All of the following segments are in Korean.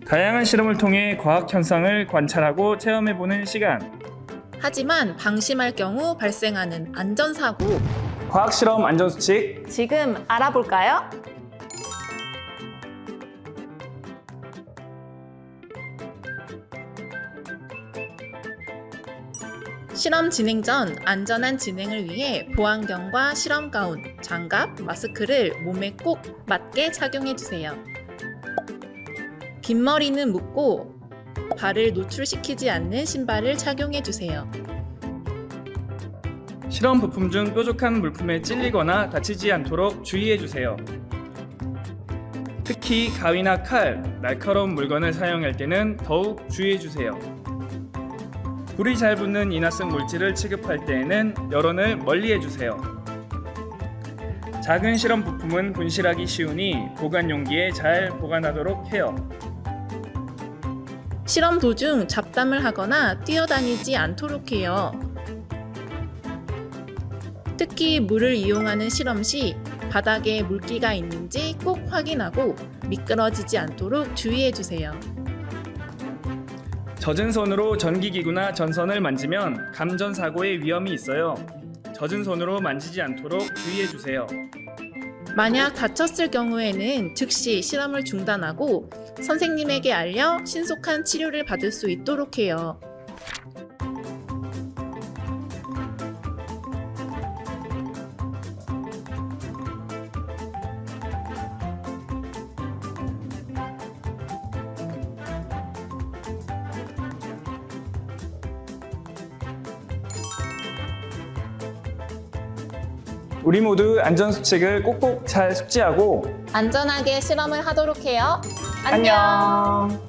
다양한 실험을 통해 과학 현상을 관찰하고 체험해보는 시간. 하지만 방심할 경우 발생하는 안전사고. 과학 실험 안전수칙. 지금 알아볼까요? 실험 진행 전 안전한 진행을 위해 보안경과 실험 가운, 장갑, 마스크를 몸에 꼭 맞게 착용해 주세요. 긴 머리는 묶고 발을 노출시키지 않는 신발을 착용해 주세요. 실험 부품 중 뾰족한 물품에 찔리거나 다치지 않도록 주의해주세요. 특히 가위나 칼, 날카로운 물건을 사용할 때는 더욱 주의해주세요. 불이 잘 붙는 인화성 물질을 취급할 때에는 여론을 멀리해주세요. 작은 실험 부품은 분실하기 쉬우니 보관 용기에 잘 보관하도록 해요. 실험 도중 잡담을 하거나 뛰어다니지 않도록 해요. 특히 물을 이용하는 실험 시 바닥에 물기가 있는지 꼭 확인하고 미끄러지지 않도록 주의해 주세요. 젖은 손으로 전기기구나 전선을 만지면 감전 사고의 위험이 있어요. 젖은 손으로 만지지 않도록 주의해주세요. 만약 다쳤을 경우에는 즉시 실험을 중단하고 선생님에게 알려 신속한 치료를 받을 수 있도록 해요. 우리 모두 안전수칙을 꼭꼭 잘 숙지하고 안전하게 실험을 하도록 해요. 안녕.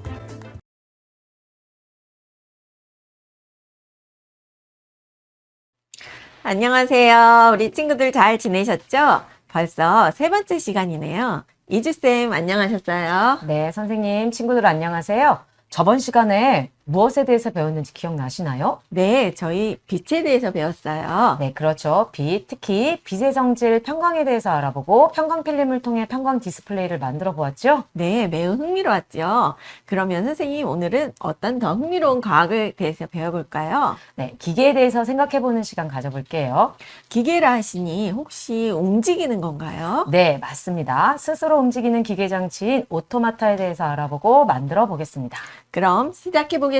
안녕하세요. 우리 친구들 잘 지내셨죠? 벌써 세 번째 시간이네요. 이주쌤 안녕하셨어요? 네, 선생님, 친구들 안녕하세요. 저번 시간에 무엇에 대해서 배웠는지 기억나시나요? 네, 저희 빛에 대해서 배웠어요. 네, 그렇죠. 빛, 특히 빛의 성질, 편광에 대해서 알아보고 편광 필름을 통해 편광 디스플레이를 만들어 보았죠? 네, 매우 흥미로웠죠. 그러면 선생님 오늘은 어떤 더 흥미로운 과학에 대해서 배워볼까요? 네, 기계에 대해서 생각해 보는 시간 가져볼게요. 기계라 하시니 혹시 움직이는 건가요? 네, 맞습니다. 스스로 움직이는 기계 장치인 오토마타에 대해서 알아보고 만들어 보겠습니다. 그럼 시작해 보겠습니다.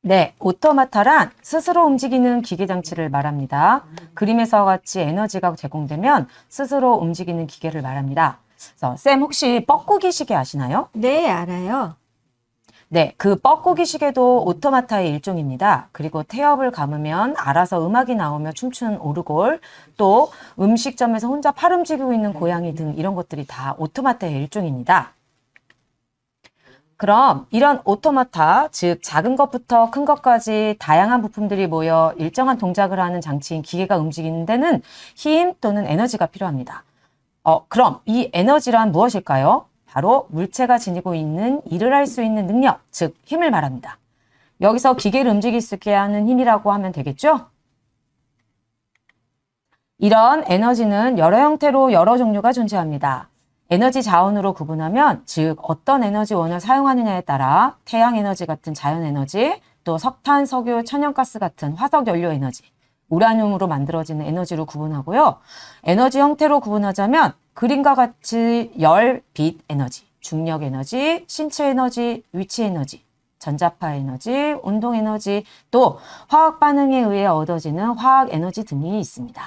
네, 오토마타란 스스로 움직이는 기계 장치를 말합니다. 그림에서와 같이 에너지가 제공되면 스스로 움직이는 기계를 말합니다. 쌤 혹시 뻐꾸기 시계 아시나요? 네, 알아요. 네, 그 뻐꾸기 시계도 오토마타의 일종입니다. 그리고 태엽을 감으면 알아서 음악이 나오며 춤추는 오르골, 또 음식점에서 혼자 팔 움직이고 있는 고양이 등 이런 것들이 다 오토마타의 일종입니다. 그럼 이런 오토마타, 즉 작은 것부터 큰 것까지 다양한 부품들이 모여 일정한 동작을 하는 장치인 기계가 움직이는 데는 힘 또는 에너지가 필요합니다. 그럼 이 에너지란 무엇일까요? 바로 물체가 지니고 있는 일을 할 수 있는 능력, 즉 힘을 말합니다. 여기서 기계를 움직일 수 있게 하는 힘이라고 하면 되겠죠? 이런 에너지는 여러 형태로 여러 종류가 존재합니다. 에너지 자원으로 구분하면, 즉 어떤 에너지원을 사용하느냐에 따라 태양 에너지 같은 자연 에너지, 또 석탄, 석유, 천연가스 같은 화석 연료 에너지, 우라늄으로 만들어지는 에너지로 구분하고요. 에너지 형태로 구분하자면 그림과 같이 열, 빛 에너지, 중력 에너지, 신체 에너지, 위치 에너지, 전자파 에너지, 운동 에너지, 또 화학 반응에 의해 얻어지는 화학 에너지 등이 있습니다.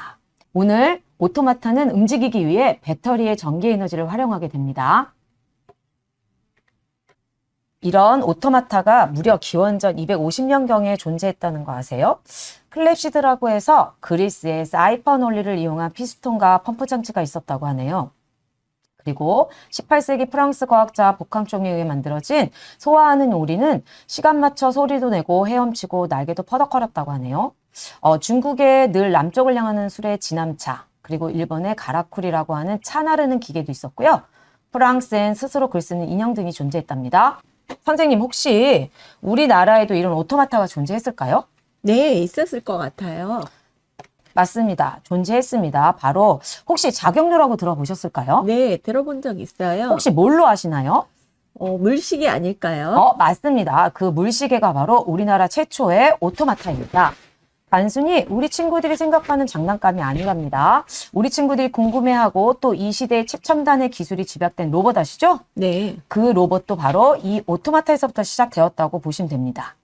오늘 오토마타는 움직이기 위해 배터리의 전기 에너지를 활용하게 됩니다. 이런 오토마타가 무려 기원전 250년경에 존재했다는 거 아세요? 클랩시드라고 해서 그리스에 사이펀 원리를 이용한 피스톤과 펌프 장치가 있었다고 하네요. 그리고 18세기 프랑스 과학자 보캉총에 의해 만들어진 소화하는 오리는 시간 맞춰 소리도 내고 헤엄치고 날개도 퍼덕거렸다고 하네요. 중국의 늘 남쪽을 향하는 술의 지남차, 그리고 일본의 가라쿠리라고 하는 차 나르는 기계도 있었고요. 프랑스엔 스스로 글 쓰는 인형 등이 존재했답니다. 선생님 혹시 우리나라에도 이런 오토마타가 존재했을까요? 네, 있었을 것 같아요. 맞습니다. 존재했습니다. 바로 혹시 자격류라고 들어보셨을까요? 네, 들어본 적 있어요. 혹시 뭘로 아시나요? 물시계 아닐까요? 맞습니다. 그 물시계가 바로 우리나라 최초의 오토마타입니다. 단순히 우리 친구들이 생각하는 장난감이 아니랍니다. 우리 친구들이 궁금해하고 또 이 시대의 최첨단의 기술이 집약된 로봇 아시죠? 네. 그 로봇도 바로 이 오토마타에서부터 시작되었다고 보시면 됩니다.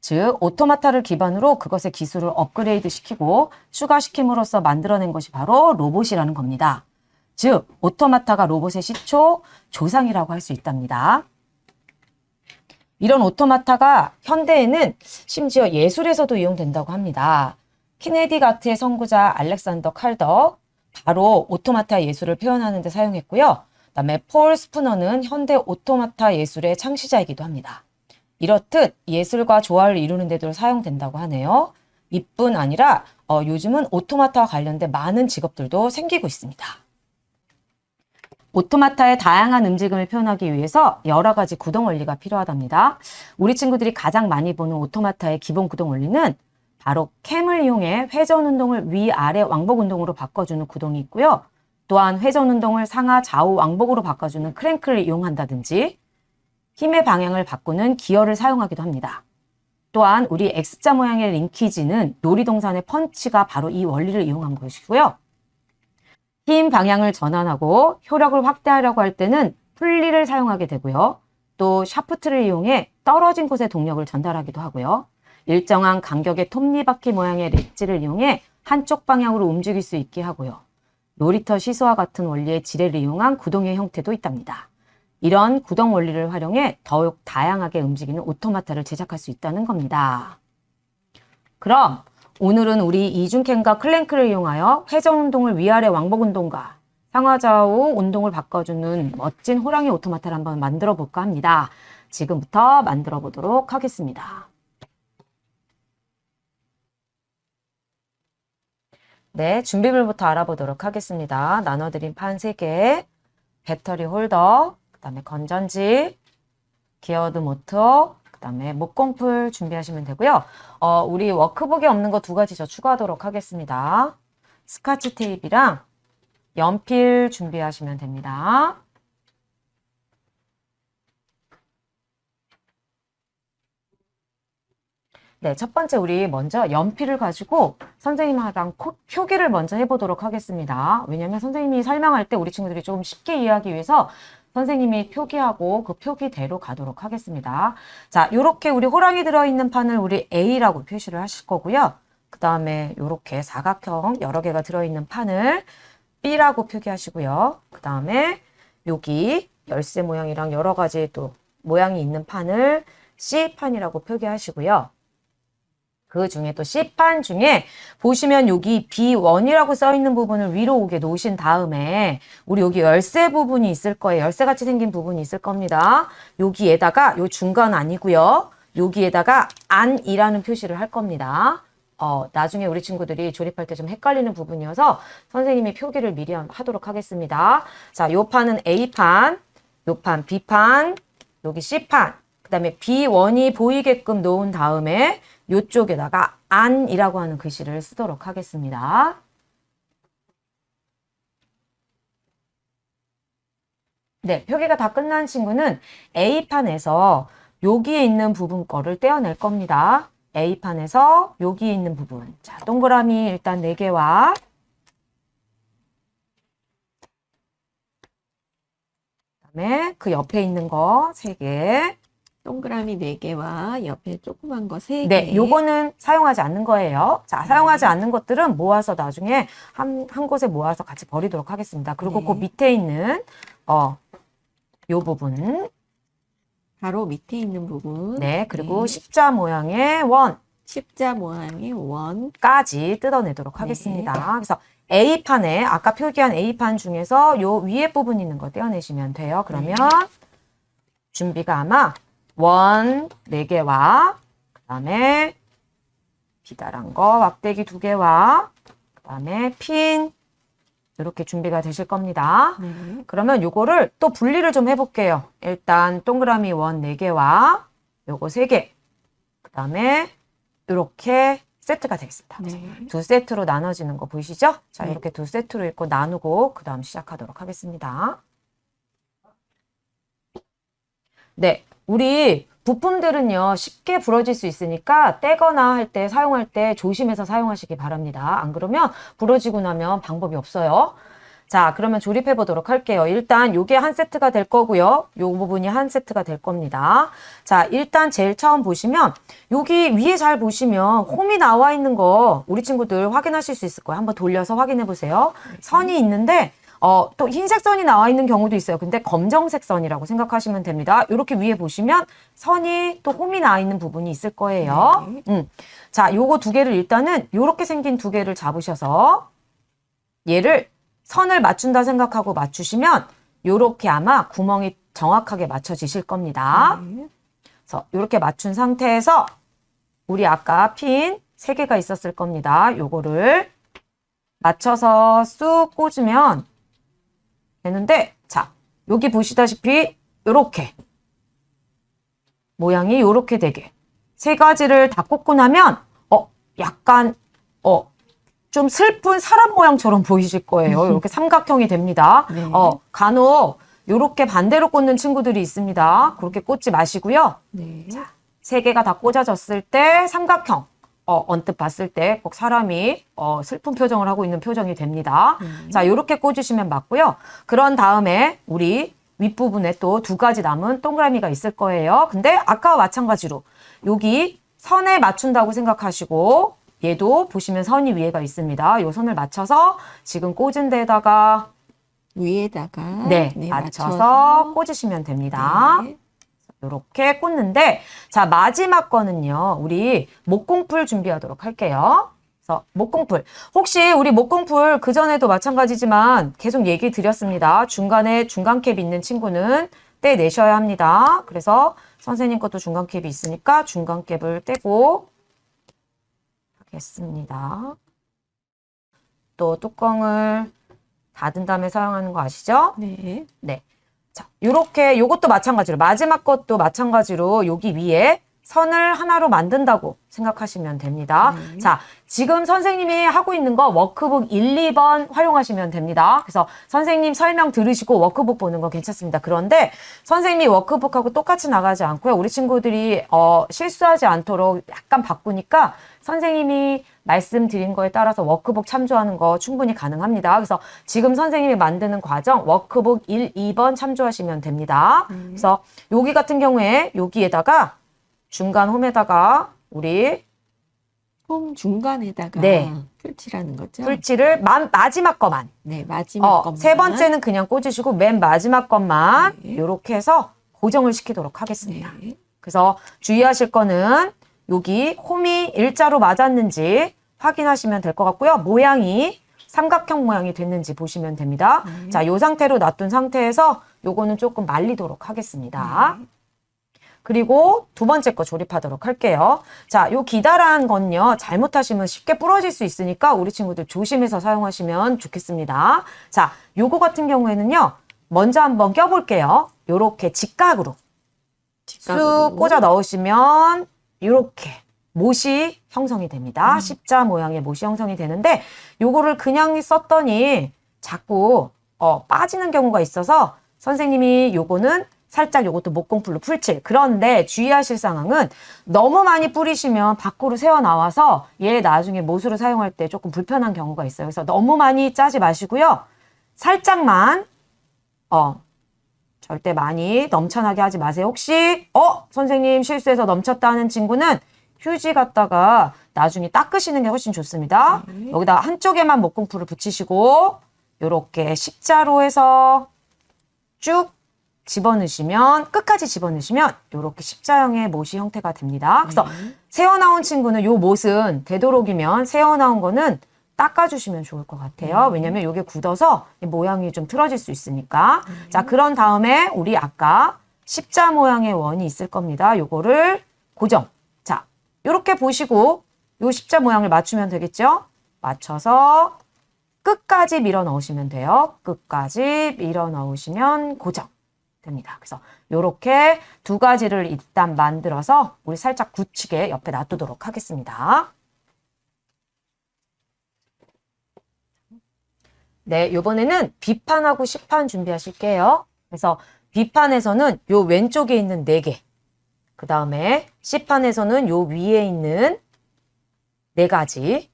즉, 오토마타를 기반으로 그것의 기술을 업그레이드 시키고 추가시킴으로써 만들어낸 것이 바로 로봇이라는 겁니다. 즉, 오토마타가 로봇의 시초, 조상이라고 할 수 있답니다. 이런 오토마타가 현대에는 심지어 예술에서도 이용된다고 합니다. 키네디가트의 선구자 알렉산더 칼더, 바로 오토마타 예술을 표현하는 데 사용했고요. 그다음에 폴 스푸너는 현대 오토마타 예술의 창시자이기도 합니다. 이렇듯 예술과 조화를 이루는 데도 사용된다고 하네요. 이뿐 아니라 요즘은 오토마타와 관련된 많은 직업들도 생기고 있습니다. 오토마타의 다양한 움직임을 표현하기 위해서 여러 가지 구동 원리가 필요하답니다. 우리 친구들이 가장 많이 보는 오토마타의 기본 구동 원리는 바로 캠을 이용해 회전 운동을 위아래 왕복 운동으로 바꿔주는 구동이 있고요. 또한 회전 운동을 상하 좌우 왕복으로 바꿔주는 크랭크를 이용한다든지 힘의 방향을 바꾸는 기어를 사용하기도 합니다. 또한 우리 X자 모양의 링키지는 놀이동산의 펀치가 바로 이 원리를 이용한 것이고요. 힘 방향을 전환하고 효력을 확대하려고 할 때는 풀리를 사용하게 되고요. 또 샤프트를 이용해 떨어진 곳에 동력을 전달하기도 하고요. 일정한 간격의 톱니바퀴 모양의 렛지를 이용해 한쪽 방향으로 움직일 수 있게 하고요. 놀이터 시소와 같은 원리의 지뢰를 이용한 구동의 형태도 있답니다. 이런 구동 원리를 활용해 더욱 다양하게 움직이는 오토마타를 제작할 수 있다는 겁니다. 그럼 오늘은 우리 이중캠과 클랭크를 이용하여 회전 운동을 위아래 왕복 운동과 상하좌우 운동을 바꿔주는 멋진 호랑이 오토마타를 한번 만들어 볼까 합니다. 지금부터 만들어 보도록 하겠습니다. 네, 준비물부터 알아보도록 하겠습니다. 나눠드린 판 3개, 배터리 홀더, 그 다음에 건전지, 기어드 모터, 그 다음에 목공풀 준비하시면 되고요. 우리 워크북에 없는 거 2가지 저 추가하도록 하겠습니다. 스카치 테이프랑 연필 준비하시면 됩니다. 네, 첫 번째 우리 먼저 연필을 가지고 선생님이랑 표기를 먼저 해보도록 하겠습니다. 왜냐하면 선생님이 설명할 때 우리 친구들이 조금 쉽게 이해하기 위해서 선생님이 표기하고 그 표기대로 가도록 하겠습니다. 자, 요렇게 우리 호랑이 들어있는 판을 우리 A라고 표시를 하실 거고요. 그 다음에 요렇게 사각형 여러 개가 들어있는 판을 B라고 표기하시고요. 그 다음에 여기 열쇠 모양이랑 여러 가지 또 모양이 있는 판을 C판이라고 표기하시고요. 그 중에 또 C판 중에 보시면 여기 B1이라고 써 있는 부분을 위로 오게 놓으신 다음에 우리 여기 열쇠 부분이 있을 거예요. 열쇠같이 생긴 부분이 있을 겁니다. 여기에다가 요 중간 아니고요. 여기에다가 안이라는 표시를 할 겁니다. 나중에 우리 친구들이 조립할 때 좀 헷갈리는 부분이어서 선생님이 표기를 미리 하도록 하겠습니다. 자, 요 판은 A판, 요 판 B판, 여기 C판, 그 다음에 B1이 보이게끔 놓은 다음에 요쪽에다가 안이라고 하는 글씨를 쓰도록 하겠습니다. 네, 표기가 다 끝난 친구는 A판에서 여기에 있는 부분 거를 떼어낼 겁니다. A판에서 여기에 있는 부분. 자, 동그라미 일단 4개와 그다음에 그 옆에 있는 거 3개. 동그라미 4개와 옆에 조그만 거 3개. 네, 요거는 사용하지 않는 거예요. 자, 사용하지 않는 것들은 모아서 나중에 한 곳에 모아서 같이 버리도록 하겠습니다. 그리고 네. 그 밑에 있는 요 부분. 바로 밑에 있는 부분. 네, 그리고 십자 모양의 원. 십자 모양의 원. 까지 뜯어내도록 하겠습니다. 그래서 A판에 아까 표기한 A판 중에서 요 위에 부분 있는 거 떼어내시면 돼요. 그러면 준비가 아마 원 4개와 그 다음에 비달한 거 막대기 2개와 그 다음에 핀 이렇게 준비가 되실 겁니다. 네. 그러면 요거를 또 분리를 좀 해볼게요. 일단 동그라미 원 4개와 요거 3개 그 다음에 이렇게 세트가 되겠습니다. 그래서 네. 두 세트로 나눠지는 거 보이시죠? 자, 네. 이렇게 두 세트로 읽고 나누고 그 다음 시작하도록 하겠습니다. 네, 우리 부품들은요 쉽게 부러질 수 있으니까 떼거나 할 때 사용할 때 조심해서 사용하시기 바랍니다. 안 그러면 부러지고 나면 방법이 없어요. 자, 그러면 조립해 보도록 할게요. 일단 요게 한 세트가 될 거고요. 요 부분이 한 세트가 될 겁니다. 자, 일단 제일 처음 보시면 여기 위에 잘 보시면 홈이 나와 있는 거 우리 친구들 확인하실 수 있을 거예요. 한번 돌려서 확인해 보세요. 선이 있는데 또 흰색 선이 나와 있는 경우도 있어요. 근데 검정색 선이라고 생각하시면 됩니다. 이렇게 위에 보시면 선이 또 홈이 나와 있는 부분이 있을 거예요. 자, 요거 두 개를 일단은 요렇게 생긴 두 개를 잡으셔서 얘를 선을 맞춘다 생각하고 맞추시면 요렇게 아마 구멍이 정확하게 맞춰지실 겁니다. 그래서 요렇게 맞춘 상태에서 우리 아까 핀 3개가 있었을 겁니다. 요거를 맞춰서 쑥 꽂으면 되는데, 자, 여기 보시다시피 요렇게 모양이 요렇게 되게 3가지를 다 꽂고 나면 약간 좀 슬픈 사람 모양처럼 보이실 거예요. 이렇게 삼각형이 됩니다. 네. 간혹 이렇게 반대로 꽂는 친구들이 있습니다. 그렇게 꽂지 마시고요. 네. 3개가 다 꽂아졌을 때 삼각형, 언뜻 봤을 때 꼭 사람이 슬픈 표정을 하고 있는 표정이 됩니다. 자, 이렇게 꽂으시면 맞고요. 그런 다음에 우리 윗부분에 또 2가지 남은 동그라미가 있을 거예요. 근데 아까와 마찬가지로 여기 선에 맞춘다고 생각하시고 얘도 보시면 선이 위에가 있습니다. 요 선을 맞춰서 지금 꽂은 데다가 위에다가 맞춰서 꽂으시면 됩니다. 네. 이렇게 꽂는데, 자, 마지막 거는요, 우리 목공풀 준비하도록 할게요. 그래서 목공풀. 혹시 우리 목공풀 그전에도 마찬가지지만 계속 얘기 드렸습니다. 중간에 중간캡 있는 친구는 떼내셔야 합니다. 그래서 선생님 것도 중간캡이 있으니까 중간캡을 떼고 하겠습니다. 또 뚜껑을 닫은 다음에 사용하는 거 아시죠? 네. 네. 자, 요렇게 요것도 마찬가지로 마지막 것도 마찬가지로 여기 위에 선을 하나로 만든다고 생각하시면 됩니다. 자, 지금 선생님이 하고 있는 거 워크북 1, 2번 활용하시면 됩니다. 그래서 선생님 설명 들으시고 워크북 보는 거 괜찮습니다. 그런데 선생님이 워크북하고 똑같이 나가지 않고요. 우리 친구들이 실수하지 않도록 약간 바꾸니까 선생님이 말씀드린 거에 따라서 워크북 참조하는 거 충분히 가능합니다. 그래서 지금 선생님이 만드는 과정 워크북 1, 2번 참조하시면 됩니다. 그래서 여기 같은 경우에 여기에다가 중간 홈에다가 우리 홈 중간에다가 네. 풀칠하는 거죠? 풀칠을 마지막 것만 네, 마지막 것만. 3번째는 그냥 꽂으시고 맨 마지막 것만 네. 이렇게 해서 고정을 시키도록 하겠습니다. 네. 그래서 주의하실 거는 여기 홈이 일자로 맞았는지 확인하시면 될 것 같고요. 모양이 삼각형 모양이 됐는지 보시면 됩니다. 자, 이 상태로 놔둔 상태에서 요거는 조금 말리도록 하겠습니다. 그리고 2번째 거 조립하도록 할게요. 자, 요 기다란 건요, 잘못하시면 쉽게 부러질 수 있으니까 우리 친구들 조심해서 사용하시면 좋겠습니다. 자, 요거 같은 경우에는요, 먼저 한번 껴볼게요. 요렇게 직각으로 쑥 꽂아 넣으시면 요렇게 못이 형성이 됩니다. 십자 모양의 못이 형성이 되는데 요거를 그냥 썼더니 자꾸 빠지는 경우가 있어서 선생님이 요거는 살짝 요것도 목공풀로 풀칠. 그런데 주의하실 상황은 너무 많이 뿌리시면 밖으로 새어나와서 얘 나중에 못으로 사용할 때 조금 불편한 경우가 있어요. 그래서 너무 많이 짜지 마시고요. 살짝만 절대 많이 넘쳐나게 하지 마세요. 혹시 선생님 실수해서 넘쳤다는 친구는 휴지 갖다가 나중에 닦으시는 게 훨씬 좋습니다. 여기다 한쪽에만 목공풀을 붙이시고 요렇게 십자로 해서 쭉 집어넣으시면 끝까지 집어넣으시면 요렇게 십자형의 못이 형태가 됩니다. 그래서 새어나온 친구는 요 못은 되도록이면 새어나온 거는 닦아주시면 좋을 것 같아요. 왜냐면 요게 굳어서 모양이 좀 틀어질 수 있으니까. 자, 그런 다음에 우리 아까 십자 모양의 원이 있을 겁니다. 요거를 고정. 자, 요렇게 보시고 요 십자 모양을 맞추면 되겠죠? 맞춰서 끝까지 밀어 넣으시면 돼요. 끝까지 밀어 넣으시면 고정 됩니다. 그래서 요렇게 2가지를 일단 만들어서 우리 살짝 굳히게 옆에 놔두도록 하겠습니다. 네, 요번에는 B판하고 C판 준비하실게요. 그래서 B판에서는 요 왼쪽에 있는 4개. 그 다음에 C판에서는 요 위에 있는 4가지.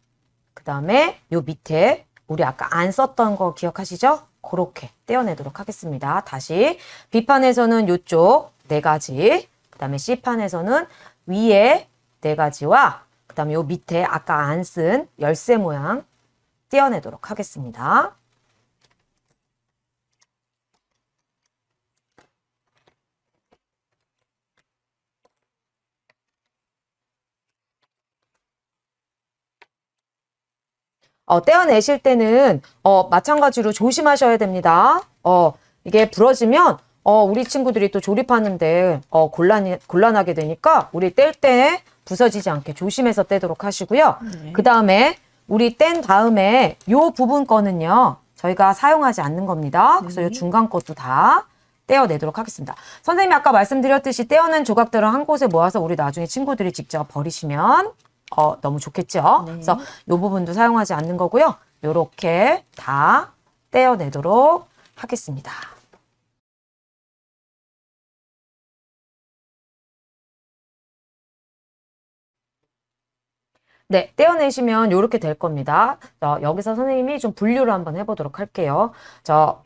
그 다음에 요 밑에 우리 아까 안 썼던 거 기억하시죠? 그렇게 떼어내도록 하겠습니다. 다시 B판에서는 요쪽 4가지. 그 다음에 C판에서는 위에 4가지와 그 다음에 요 밑에 아까 안 쓴 열쇠 모양 떼어내도록 하겠습니다. 떼어내실 때는 마찬가지로 조심하셔야 됩니다. 이게 부러지면 우리 친구들이 또 조립하는데 곤란하게 되니까 우리 뗄 때 부서지지 않게 조심해서 떼도록 하시고요. 그 다음에 우리 뗀 다음에 요 부분 거는요 저희가 사용하지 않는 겁니다. 그래서 요 중간 것도 다 떼어내도록 하겠습니다. 선생님이 아까 말씀드렸듯이 떼어낸 조각들을 한 곳에 모아서 우리 나중에 친구들이 직접 버리시면 너무 좋겠죠. 그래서 요 부분도 사용하지 않는 거고요. 요렇게 다 떼어내도록 하겠습니다. 네, 떼어내시면 이렇게 될 겁니다. 여기서 선생님이 좀 분류를 한번 해보도록 할게요.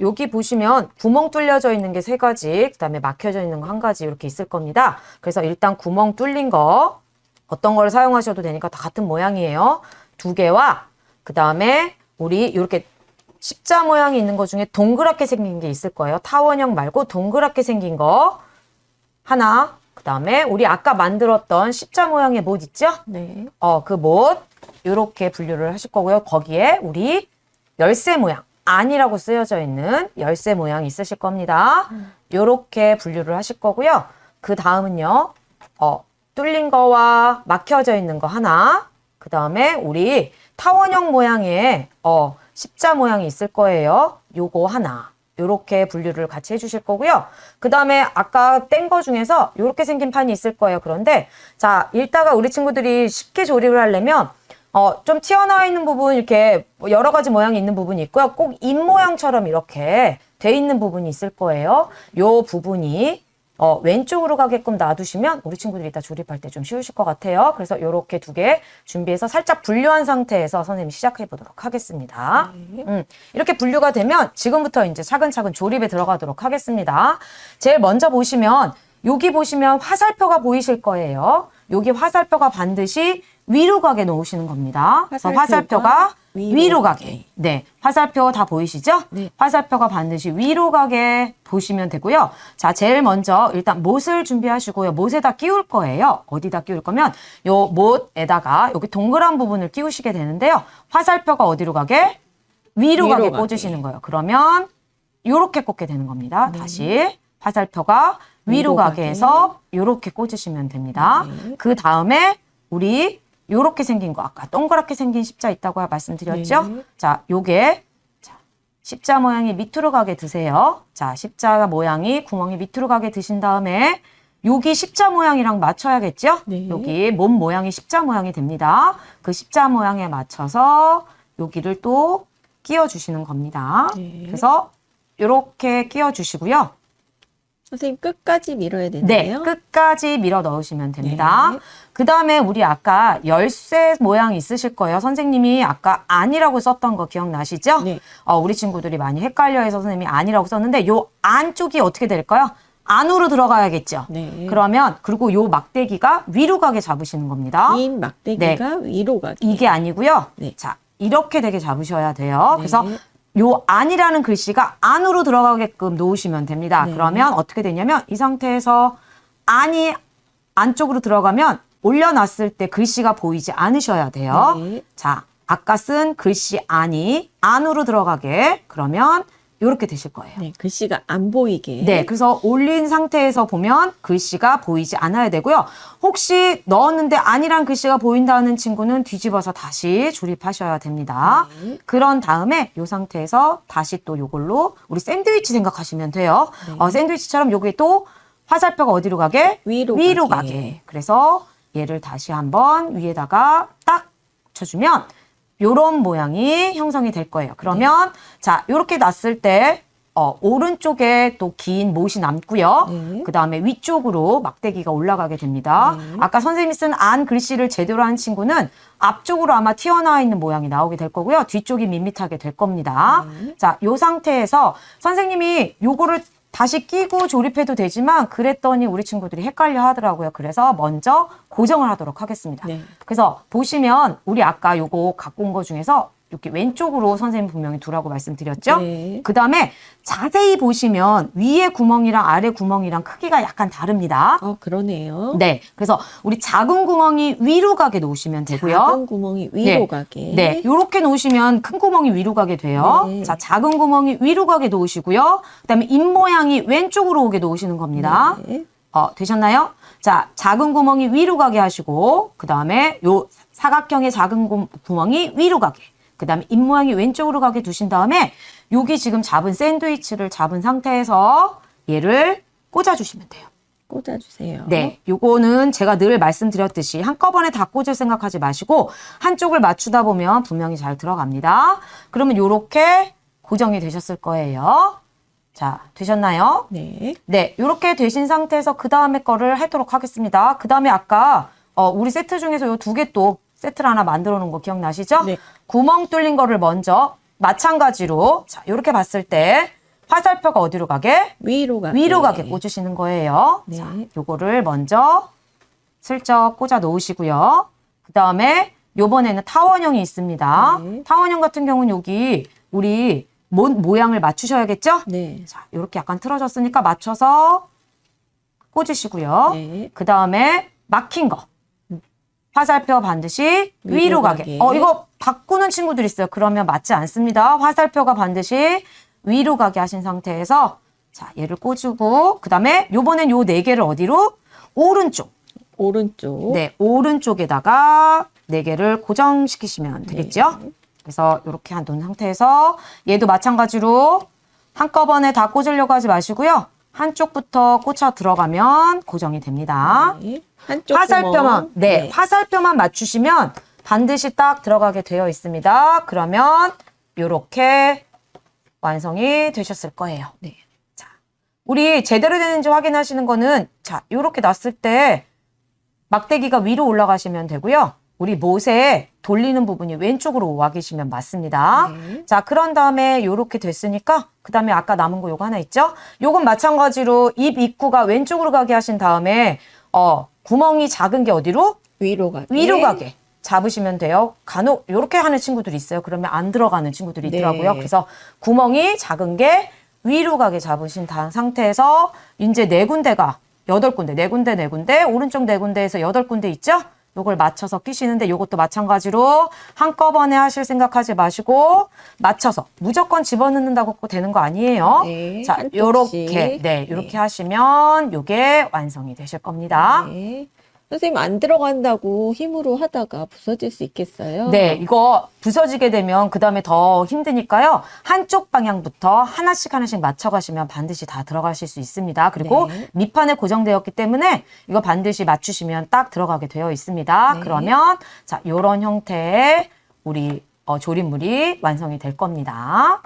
여기 보시면 구멍 뚫려져 있는 게 3가지, 그 다음에 막혀져 있는 거 1가지 이렇게 있을 겁니다. 그래서 일단 구멍 뚫린 거, 어떤 걸 사용하셔도 되니까 다 같은 모양이에요. 2개와 그 다음에 우리 이렇게 십자 모양이 있는 것 중에 동그랗게 생긴 게 있을 거예요. 타원형 말고 동그랗게 생긴 거 하나, 그 다음에 우리 아까 만들었던 십자 모양의 못 있죠? 네. 그 못 이렇게 분류를 하실 거고요. 거기에 우리 열쇠 모양, 안이라고 쓰여져 있는 열쇠 모양이 있으실 겁니다. 이렇게 분류를 하실 거고요. 그 다음은요. 뚫린 거와 막혀져 있는 거 하나, 그 다음에 우리 타원형 모양의 십자 모양이 있을 거예요. 요거 하나. 요렇게 분류를 같이 해주실 거고요. 그 다음에 아까 뗀 거 중에서 요렇게 생긴 판이 있을 거예요. 그런데 자, 읽다가 우리 친구들이 쉽게 조립을 하려면 좀 튀어나와 있는 부분 이렇게 여러 가지 모양이 있는 부분이 있고요. 꼭 입 모양처럼 이렇게 돼 있는 부분이 있을 거예요. 요 부분이 왼쪽으로 가게끔 놔두시면 우리 친구들이 이따 조립할 때 좀 쉬우실 것 같아요. 그래서 이렇게 2개 준비해서 살짝 분류한 상태에서 선생님이 시작해 보도록 하겠습니다. 이렇게 분류가 되면 지금부터 이제 차근차근 조립에 들어가도록 하겠습니다. 제일 먼저 보시면 여기 보시면 화살표가 보이실 거예요. 여기 화살표가 반드시 위로 가게 놓으시는 겁니다. 그래서 화살표가 위로 가게. 네. 화살표 다 보이시죠? 네. 화살표가 반드시 위로 가게 보시면 되고요. 자, 제일 먼저 일단 못을 준비하시고요. 못에다 끼울 거예요. 어디다 끼울 거면 요 못에다가 여기 동그란 부분을 끼우시게 되는데요. 화살표가 어디로 가게? 위로 가게 꽂으시는 거예요. 그러면 요렇게 꽂게 되는 겁니다. 다시 화살표가 위로 가게 해서 요렇게 꽂으시면 됩니다. 그 다음에 우리 요렇게 생긴 거 아까 동그랗게 생긴 십자 있다고 말씀드렸죠? 네. 자, 요게 십자 모양이 밑으로 가게 드세요. 자, 십자 모양이 구멍이 밑으로 가게 드신 다음에 여기 십자 모양이랑 맞춰야겠죠? 네. 여기 몸 모양이 십자 모양이 됩니다. 그 십자 모양에 맞춰서 여기를 또 끼워 주시는 겁니다. 네. 그래서 이렇게 끼워 주시고요. 선생님 끝까지 밀어야 네, 되는데요. 끝까지 밀어 넣으시면 됩니다. 네. 그 다음에 우리 아까 열쇠 모양이 있으실 거예요. 선생님이 아까 안이라고 썼던 거 기억나시죠? 네. 우리 친구들이 많이 헷갈려해서 선생님이 안이라고 썼는데 요 안쪽이 어떻게 될까요? 안으로 들어가야겠죠? 네. 그러면 그리고 요 막대기가 위로 가게 잡으시는 겁니다. 긴 막대기가 위로 가게. 이게 아니고요. 네. 자, 이렇게 되게 잡으셔야 돼요. 네. 그래서 요 안이라는 글씨가 안으로 들어가게끔 놓으시면 됩니다. 네. 그러면 어떻게 되냐면 이 상태에서 안이 안쪽으로 들어가면 올려놨을 때 글씨가 보이지 않으셔야 돼요. 네. 자, 아까 쓴 글씨 안이 안으로 들어가게 그러면 이렇게 되실 거예요. 네, 글씨가 안 보이게. 네, 그래서 올린 상태에서 보면 글씨가 보이지 않아야 되고요. 혹시 넣었는데 아니란 글씨가 보인다는 친구는 뒤집어서 다시 조립하셔야 됩니다. 네. 그런 다음에 이 상태에서 다시 또 이걸로 우리 샌드위치 생각하시면 돼요. 네. 샌드위치처럼 여기 또 화살표가 어디로 가게? 위로 가게. 그래서 얘를 다시 한번 위에다가 딱 쳐주면 요런 모양이 형성이 될 거예요. 그러면 자, 요렇게 놨을 때 오른쪽에 또 긴 못이 남고요. 네. 그 다음에 위쪽으로 막대기가 올라가게 됩니다. 아까 선생님이 쓴 안 글씨를 제대로 한 친구는 앞쪽으로 아마 튀어나와 있는 모양이 나오게 될 거고요. 뒤쪽이 밋밋하게 될 겁니다. 자, 요 상태에서 선생님이 요거를 다시 끼고 조립해도 되지만 그랬더니 우리 친구들이 헷갈려 하더라고요. 그래서 먼저 고정을 하도록 하겠습니다. 네. 그래서 보시면 우리 아까 요거 갖고 온 거 중에서 이렇게 왼쪽으로 선생님 분명히 두라고 말씀드렸죠? 네. 그 다음에 자세히 보시면 위에 구멍이랑 아래 구멍이랑 크기가 약간 다릅니다. 그러네요. 네. 그래서 우리 작은 구멍이 위로 가게 놓으시면 되고요. 작은 구멍이 위로 네. 가게. 네. 요렇게 놓으시면 큰 구멍이 위로 가게 돼요. 네. 자, 작은 구멍이 위로 가게 놓으시고요. 그 다음에 입 모양이 왼쪽으로 오게 놓으시는 겁니다. 네. 되셨나요? 자, 작은 구멍이 위로 가게 하시고, 그 다음에 요 사각형의 작은 구멍이 위로 가게. 그 다음에 입 모양이 왼쪽으로 가게 두신 다음에 여기 지금 잡은 샌드위치를 잡은 상태에서 얘를 꽂아주시면 돼요. 꽂아주세요. 네, 요거는 제가 늘 말씀드렸듯이 한꺼번에 다 꽂을 생각하지 마시고 한쪽을 맞추다 보면 분명히 잘 들어갑니다. 그러면 요렇게 고정이 되셨을 거예요. 자, 되셨나요? 네. 네, 요렇게 되신 상태에서 그 다음에 거를 하도록 하겠습니다. 그 다음에 아까 우리 세트 중에서 요 두 개 또 세트를 하나 만들어 놓은 거 기억나시죠? 네. 구멍 뚫린 거를 먼저 마찬가지로 자, 요렇게 봤을 때 화살표가 어디로 가게? 위로 가게. 위로 가게 꽂으시는 거예요. 네. 자, 요거를 먼저 슬쩍 꽂아 놓으시고요. 그 다음에 요번에는 타원형이 있습니다. 네. 타원형 같은 경우는 여기 우리 모양을 맞추셔야겠죠? 네. 자, 요렇게 약간 틀어졌으니까 맞춰서 꽂으시고요. 네. 그 다음에 막힌 거. 화살표 반드시 위로 위로 가게. 가게. 이거 바꾸는 친구들 있어요. 그러면 맞지 않습니다. 화살표가 반드시 위로 가게 하신 상태에서 자, 얘를 꽂고 그 다음에 요번엔 요 네 개를 어디로? 오른쪽. 오른쪽. 네, 오른쪽에다가 네 개를 고정시키시면 되겠죠? 그래서 이렇게 놓은 상태에서 얘도 마찬가지로 한꺼번에 다 꽂으려고 하지 마시고요. 한쪽부터 꽂혀 들어가면 고정이 됩니다. 네. 한쪽 화살표만, 구멍. 네, 화살표만 맞추시면 반드시 딱 들어가게 되어 있습니다. 그러면 이렇게 완성이 되셨을 거예요. 네. 자, 우리 제대로 되는지 확인하시는 거는 자, 이렇게 놨을 때 막대기가 위로 올라가시면 되고요. 우리 못에 돌리는 부분이 왼쪽으로 와 계시면 맞습니다. 네. 자, 그런 다음에 요렇게 됐으니까 그 다음에 아까 남은 거 요거 하나 있죠? 요건 마찬가지로 입 입구가 왼쪽으로 가게 하신 다음에 구멍이 작은 게 어디로? 위로 가게. 위로 가게 잡으시면 돼요. 간혹 요렇게 하는 친구들이 있어요. 그러면 안 들어가는 친구들이 있더라고요. 네. 그래서 구멍이 작은 게 위로 가게 잡으신 상태에서 이제 네 군데가 8군데, 네 군데, 오른쪽 네 군데에서 8군데 있죠? 요걸 맞춰서 끼시는데 요것도 마찬가지로 한꺼번에 하실 생각하지 마시고 맞춰서 무조건 집어넣는다고 되는 거 아니에요. 네, 자, 한쪽씩. 요렇게 요렇게 하시면 요게 완성이 되실 겁니다. 네. 선생님 안 들어간다고 힘으로 하다가 부서질 수 있겠어요? 네, 이거 부서지게 되면 그 다음에 더 힘드니까요. 한쪽 방향부터 하나씩 맞춰가시면 반드시 다 들어가실 수 있습니다. 그리고 네. 밑판에 고정되었기 때문에 이거 반드시 맞추시면 딱 들어가게 되어 있습니다. 네. 그러면 자, 요런 형태의 우리 조립물이 완성이 될 겁니다.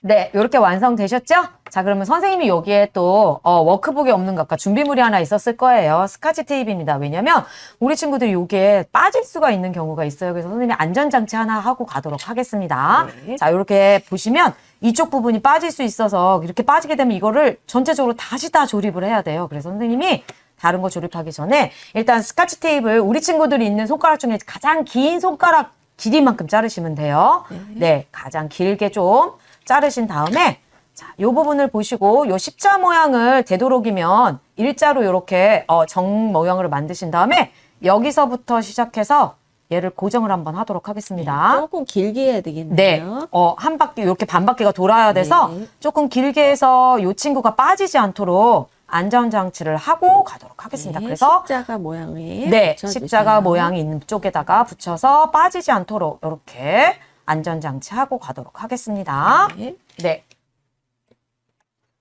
네, 이렇게 완성되셨죠? 자, 그러면 선생님이 여기에 또 워크북에 없는 것, 아까 준비물이 하나 있었을 거예요. 스카치 테이프입니다. 왜냐면 우리 친구들이 이게 빠질 수가 있는 경우가 있어요. 그래서 선생님이 안전장치 하나 하고 가도록 하겠습니다. 네. 자, 이렇게 보시면 이쪽 부분이 빠질 수 있어서 이렇게 빠지게 되면 이거를 전체적으로 다시 다 조립을 해야 돼요. 그래서 선생님이 다른 거 조립하기 전에 일단 스카치 테이프를 우리 친구들이 있는 손가락 중에 가장 긴 손가락 길이만큼 자르시면 돼요. 네, 가장 길게 좀 자르신 다음에 자, 요 부분을 보시고 요 십자 모양을 되도록이면 일자로 이렇게 정 모양으로 만드신 다음에 여기서부터 시작해서 얘를 고정을 한번 하도록 하겠습니다. 조금 길게 해야 네, 되겠네요. 한 바퀴 이렇게 반 바퀴가 돌아야 돼서 네. 조금 길게 해서 요 친구가 빠지지 않도록 안전장치를 하고 가도록 하겠습니다. 네, 그래서 십자가 모양에 네, 붙여주세요. 십자가 모양이 있는 쪽에다가 붙여서 빠지지 않도록 이렇게 안전장치 하고 가도록 하겠습니다. 네. 네.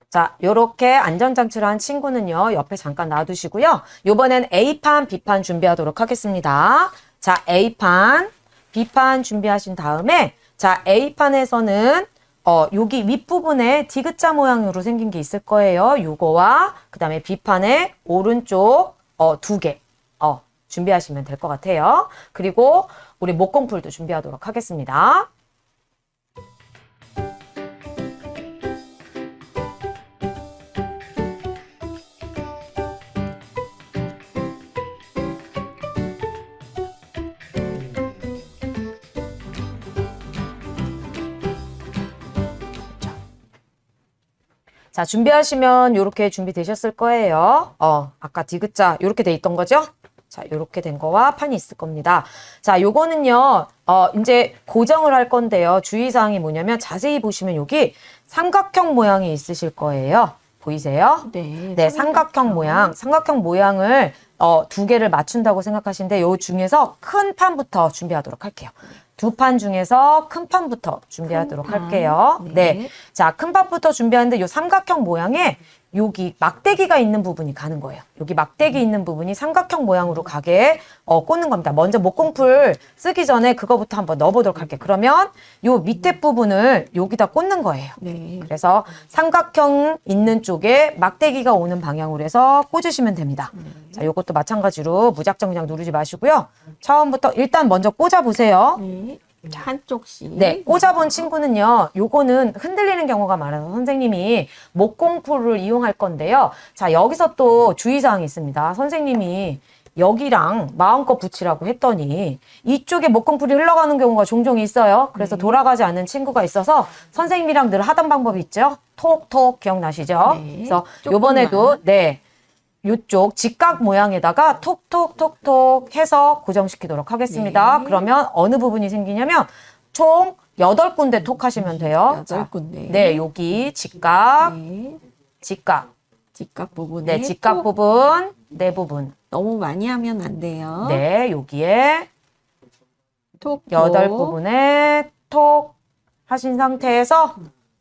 자, 요렇게 안전장치를 한 친구는요, 옆에 잠깐 놔두시고요. 요번엔 A판, B판 준비하도록 하겠습니다. 자, A판, B판 준비하신 다음에 자, A판에서는 여기 윗부분에 디귿자 모양으로 생긴 게 있을 거예요. 요거와 그다음에 B판에 오른쪽 2개 준비하시면 될 것 같아요. 그리고 우리 목공풀도 준비하도록 하겠습니다. 자, 준비하시면 이렇게 준비되셨을 거예요. 아까 디귿자 이렇게 돼 있던 거죠? 자, 이렇게 된 거와 판이 있을 겁니다. 자, 요거는요, 이제 고정을 할 건데요. 주의사항이 뭐냐면 자세히 보시면 여기 삼각형 모양이 있으실 거예요. 보이세요? 네, 삼각형 모양. 삼각형 모양을 2개를 맞춘다고 생각하시는데 요 중에서 큰 판부터 준비하도록 할게요. 2판 중에서 큰 판부터 준비하도록 할게요. 네. 자, 큰 판부터 준비하는데 요 삼각형 모양에 여기 막대기가 있는 부분이 가는 거예요. 여기 막대기 있는 부분이 삼각형 모양으로 가게 꽂는 겁니다. 먼저 목공풀 쓰기 전에 그거부터 한번 넣어보도록 할게요. 그러면 요 밑에 부분을 여기다 꽂는 거예요. 네. 그래서 삼각형 있는 쪽에 막대기가 오는 방향으로 해서 꽂으시면 됩니다. 자, 요것도 마찬가지로 무작정 그냥 누르지 마시고요. 처음부터 일단 먼저 꽂아보세요. 네. 한쪽씩. 네, 꽂아본 친구는요, 요거는 흔들리는 경우가 많아서 선생님이 목공풀을 이용할 건데요. 자, 여기서 또 주의사항이 있습니다. 선생님이 여기랑 마음껏 붙이라고 했더니 이쪽에 목공풀이 흘러가는 경우가 종종 있어요. 그래서 돌아가지 않는 친구가 있어서 선생님이랑 늘 하던 방법이 있죠. 톡톡 기억나시죠? 네, 그래서 조금만. 요번에도 네. 요쪽 직각 모양에다가 톡톡톡톡 해서 고정시키도록 하겠습니다. 네. 그러면 어느 부분이 생기냐면 총 8군데 톡 하시면 돼요. 8군데. 네, 여기 직각, 네. 직각, 직각 부분에. 네, 직각 부분, 네 부분. 너무 많이 하면 안 돼요. 네, 여기에 톡. 8부분에 톡 하신 상태에서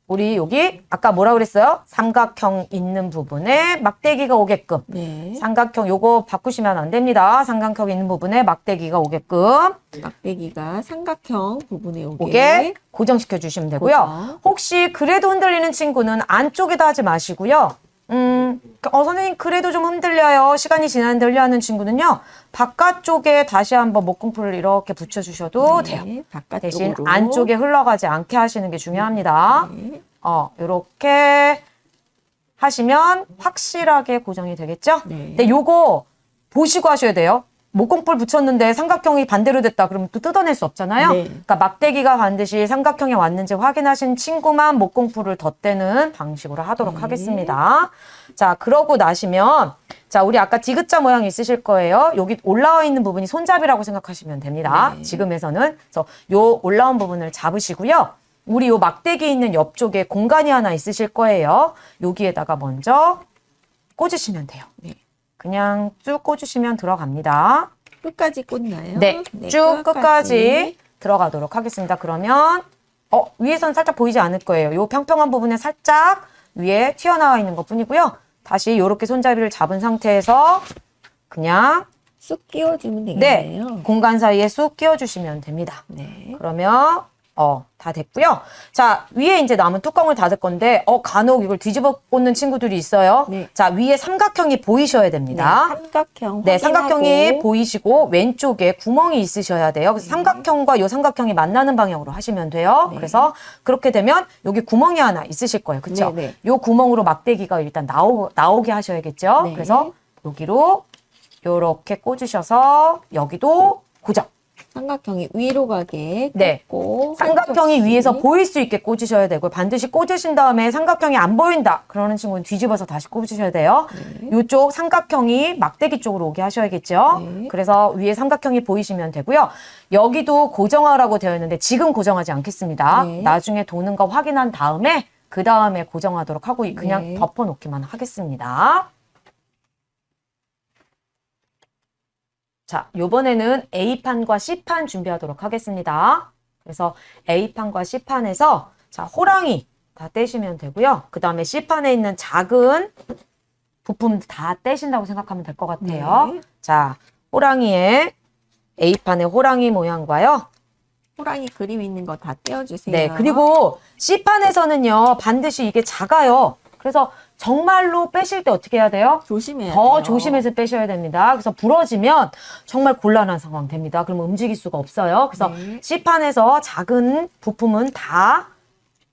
우리 여기 아까 뭐라 그랬어요? 삼각형 있는 부분에 막대기가 오게끔. 네. 삼각형 요거 바꾸시면 안 됩니다. 삼각형 있는 부분에 막대기가 오게끔 막대기가 삼각형 부분에 오게 고정시켜 주시면 되고요. 고정. 혹시 그래도 흔들리는 친구는 안쪽에다 하지 마시고요. 선생님 그래도 좀 흔들려요. 시간이 지나는데 흔들려하는 친구는요. 바깥쪽에 다시 한번 목공풀을 이렇게 붙여주셔도 돼요. 바깥쪽으로. 대신 안쪽에 흘러가지 않게 하시는 게 중요합니다. 네. 이렇게 하시면 확실하게 고정이 되겠죠? 네. 근데 요거 보시고 하셔야 돼요. 목공풀 붙였는데 삼각형이 반대로 됐다 그러면 또 뜯어낼 수 없잖아요. 네. 그러니까 막대기가 반드시 삼각형에 왔는지 확인하신 친구만 목공풀을 덧대는 방식으로 하도록 네. 하겠습니다. 자, 그러고 나시면 자, 우리 아까 디귿자 모양이 있으실 거예요. 여기 올라와 있는 부분이 손잡이라고 생각하시면 됩니다. 네. 지금에서는 그래서 요 올라온 부분을 잡으시고요. 우리 요 막대기 있는 옆쪽에 공간이 하나 있으실 거예요. 여기에다가 먼저 꽂으시면 돼요. 네. 그냥 쭉 꽂으시면 들어갑니다. 끝까지 꽂나요? 네, 쭉 끝까지 들어가도록 하겠습니다. 그러면 위에선 살짝 보이지 않을 거예요. 요 평평한 부분에 살짝 위에 튀어나와 있는 것 뿐이고요. 다시 이렇게 손잡이를 잡은 상태에서 그냥 쑥 끼워주면 네, 되겠네요. 공간 사이에 쑥 끼워주시면 됩니다. 네. 그러면 다 됐고요. 자, 위에 이제 남은 뚜껑을 닫을 건데 간혹 이걸 뒤집어 꽂는 친구들이 있어요. 네. 자, 위에 삼각형이 보이셔야 됩니다. 삼각형. 네, 삼각형이 확인하고. 보이시고 왼쪽에 구멍이 있으셔야 돼요. 그래서 삼각형과 요 삼각형이 만나는 방향으로 하시면 돼요. 네. 그래서 그렇게 되면 여기 구멍이 하나 있으실 거예요. 그렇죠? 네, 네. 요 구멍으로 막대기가 일단 나오게 하셔야겠죠. 네. 그래서 여기로 요렇게 꽂으셔서 여기도 고정. 삼각형이 위로 가게 네. 꽂고 삼각형이 한쪽씩. 위에서 보일 수 있게 꽂으셔야 되고 반드시 꽂으신 다음에 삼각형이 안 보인다 그러는 친구는 뒤집어서 다시 꽂으셔야 돼요. 네. 이쪽 삼각형이 막대기 쪽으로 오게 하셔야겠죠. 네. 그래서 위에 삼각형이 보이시면 되고요. 여기도 고정하라고 되어 있는데 지금 고정하지 않겠습니다. 네. 나중에 도는 거 확인한 다음에 그 다음에 고정하도록 하고 그냥 네. 덮어놓기만 하겠습니다. 자, 요번에는 A판과 C판 준비하도록 하겠습니다. 그래서 A판과 C판에서 자, 호랑이 다 떼시면 되고요. 그 다음에 C판에 있는 작은 부품 다 떼신다고 생각하면 될 것 같아요. 네. 자, 호랑이에 A판의 호랑이 모양과요. 호랑이 그림 있는 거 다 떼어주세요. 네, 그리고 C판에서는요, 반드시 이게 작아요. 그래서 정말로 빼실 때 어떻게 해야 돼요? 조심해야 더 돼요. 조심해서 빼셔야 됩니다. 그래서 부러지면 정말 곤란한 상황 됩니다. 그러면 움직일 수가 없어요. 그래서 네. C판에서 작은 부품은 다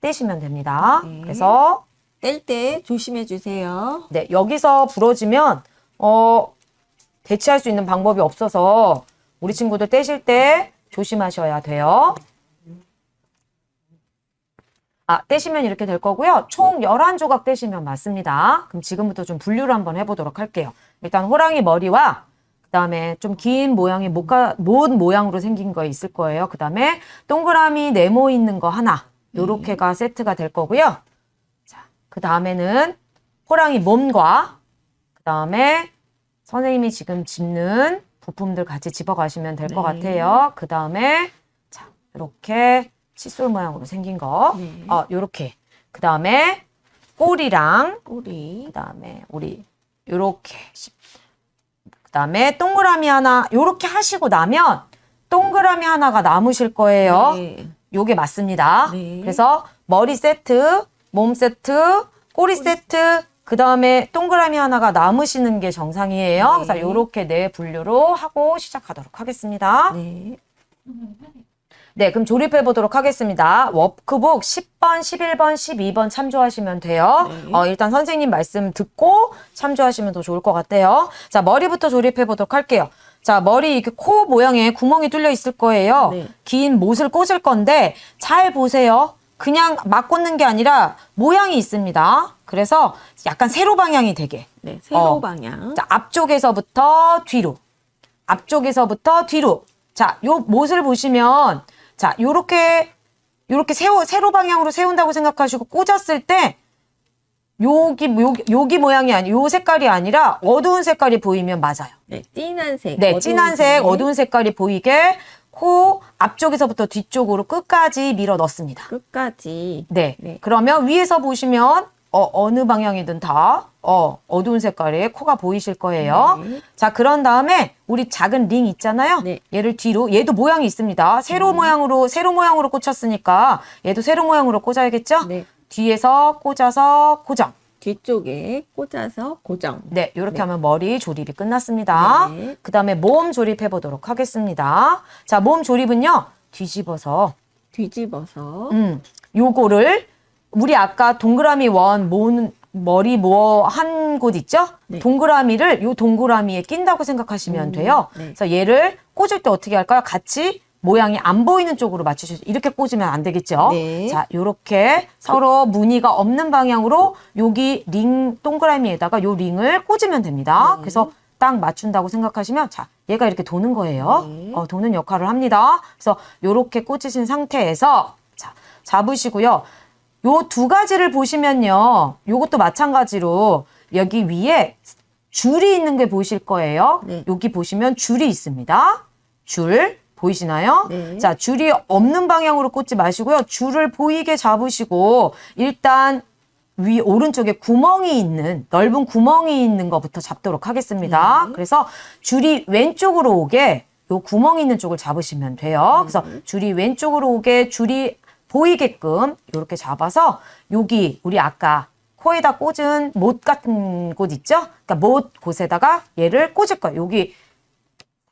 떼시면 됩니다. 네. 그래서 뗄 때 조심해 주세요. 네, 여기서 부러지면 대체할 수 있는 방법이 없어서 우리 친구들 떼실 때 조심하셔야 돼요. 떼시면 이렇게 될 거고요. 총 11조각 떼시면 맞습니다. 그럼 지금부터 좀 분류를 한번 해보도록 할게요. 일단 호랑이 머리와 그 다음에 좀 긴 모양의 못 모양으로 생긴 거 있을 거예요. 그 다음에 동그라미 네모 있는 거 하나 요렇게가 세트가 될 거고요. 자, 그 다음에는 호랑이 몸과 그 다음에 선생님이 지금 짚는 부품들 같이 집어가시면 될 것 네. 같아요. 그 다음에 자 이렇게 칫솔 모양으로 생긴 거, 네. 요렇게. 그 다음에 꼬리랑, 꼬리. 그 다음에 우리 요렇게. 그 다음에 동그라미 하나, 요렇게 하시고 나면 동그라미 하나가 남으실 거예요. 네. 요게 맞습니다. 네. 그래서 머리 세트, 몸 세트, 꼬리 세트, 그 다음에 동그라미 하나가 남으시는 게 정상이에요. 네. 그래서 요렇게 네 분류로 하고 시작하도록 하겠습니다. 네. 네, 그럼 조립해 보도록 하겠습니다. 워크북 10번, 11번, 12번 참조하시면 돼요. 네. 일단 선생님 말씀 듣고 참조하시면 더 좋을 것 같아요. 자, 머리부터 조립해 보도록 할게요. 자, 머리 이렇게 코 모양에 구멍이 뚫려 있을 거예요. 네. 긴 못을 꽂을 건데 잘 보세요. 그냥 막 꽂는 게 아니라 모양이 있습니다. 그래서 약간 세로 방향이 되게. 네. 세로 방향. 자, 앞쪽에서부터 뒤로. 앞쪽에서부터 뒤로. 자, 요 못을 보시면 자, 요렇게 세로 방향으로 세운다고 생각하시고 꽂았을 때 여기 모양이 요 색깔이 아니라 어두운 색깔이 보이면 맞아요. 네. 진한 색. 네, 어두운 진한 색, 어두운 색깔이 보이게 코 앞쪽에서부터 뒤쪽으로 끝까지 밀어 넣습니다. 끝까지. 네. 네. 그러면 위에서 보시면 어느 방향이든 다 어두운 색깔의 코가 보이실 거예요. 네. 자, 그런 다음에 우리 작은 링 있잖아요. 네. 얘를 뒤로, 얘도 모양이 있습니다. 세로 모양으로 꽂혔으니까 얘도 세로 모양으로 꽂아야겠죠? 네. 뒤에서 꽂아서 고정. 뒤쪽에 꽂아서 고정. 네, 이렇게 네. 하면 머리 조립이 끝났습니다. 네. 그 다음에 몸 조립해 보도록 하겠습니다. 자, 몸 조립은요, 뒤집어서, 뒤집어서. 요거를 우리 아까 동그라미 머리 한 곳 있죠? 네. 동그라미를 요 동그라미에 낀다고 생각하시면 돼요. 네. 그래서 얘를 꽂을 때 어떻게 할까요? 같이 모양이 안 보이는 쪽으로 맞추셔서 이렇게 꽂으면 안 되겠죠? 네. 자, 요렇게 서로 무늬가 없는 방향으로 여기 링 동그라미에다가 요 링을 꽂으면 됩니다. 네. 그래서 딱 맞춘다고 생각하시면 자, 얘가 이렇게 도는 거예요. 네. 도는 역할을 합니다. 그래서 요렇게 꽂으신 상태에서 자, 잡으시고요. 요 두 가지를 보시면요. 요것도 마찬가지로 여기 위에 줄이 있는 게 보이실 거예요. 네. 여기 보시면 줄이 있습니다. 줄 보이시나요? 네. 자, 줄이 없는 방향으로 꽂지 마시고요. 줄을 보이게 잡으시고 일단 오른쪽에 넓은 구멍이 있는 것부터 잡도록 하겠습니다. 네. 그래서 줄이 왼쪽으로 오게 요 구멍이 있는 쪽을 잡으시면 돼요. 그래서 줄이 왼쪽으로 오게 줄이 보이게끔 이렇게 잡아서 여기 우리 아까 코에다 꽂은 못 같은 곳 있죠? 그러니까 못 곳에다가 얘를 꽂을 거예요. 여기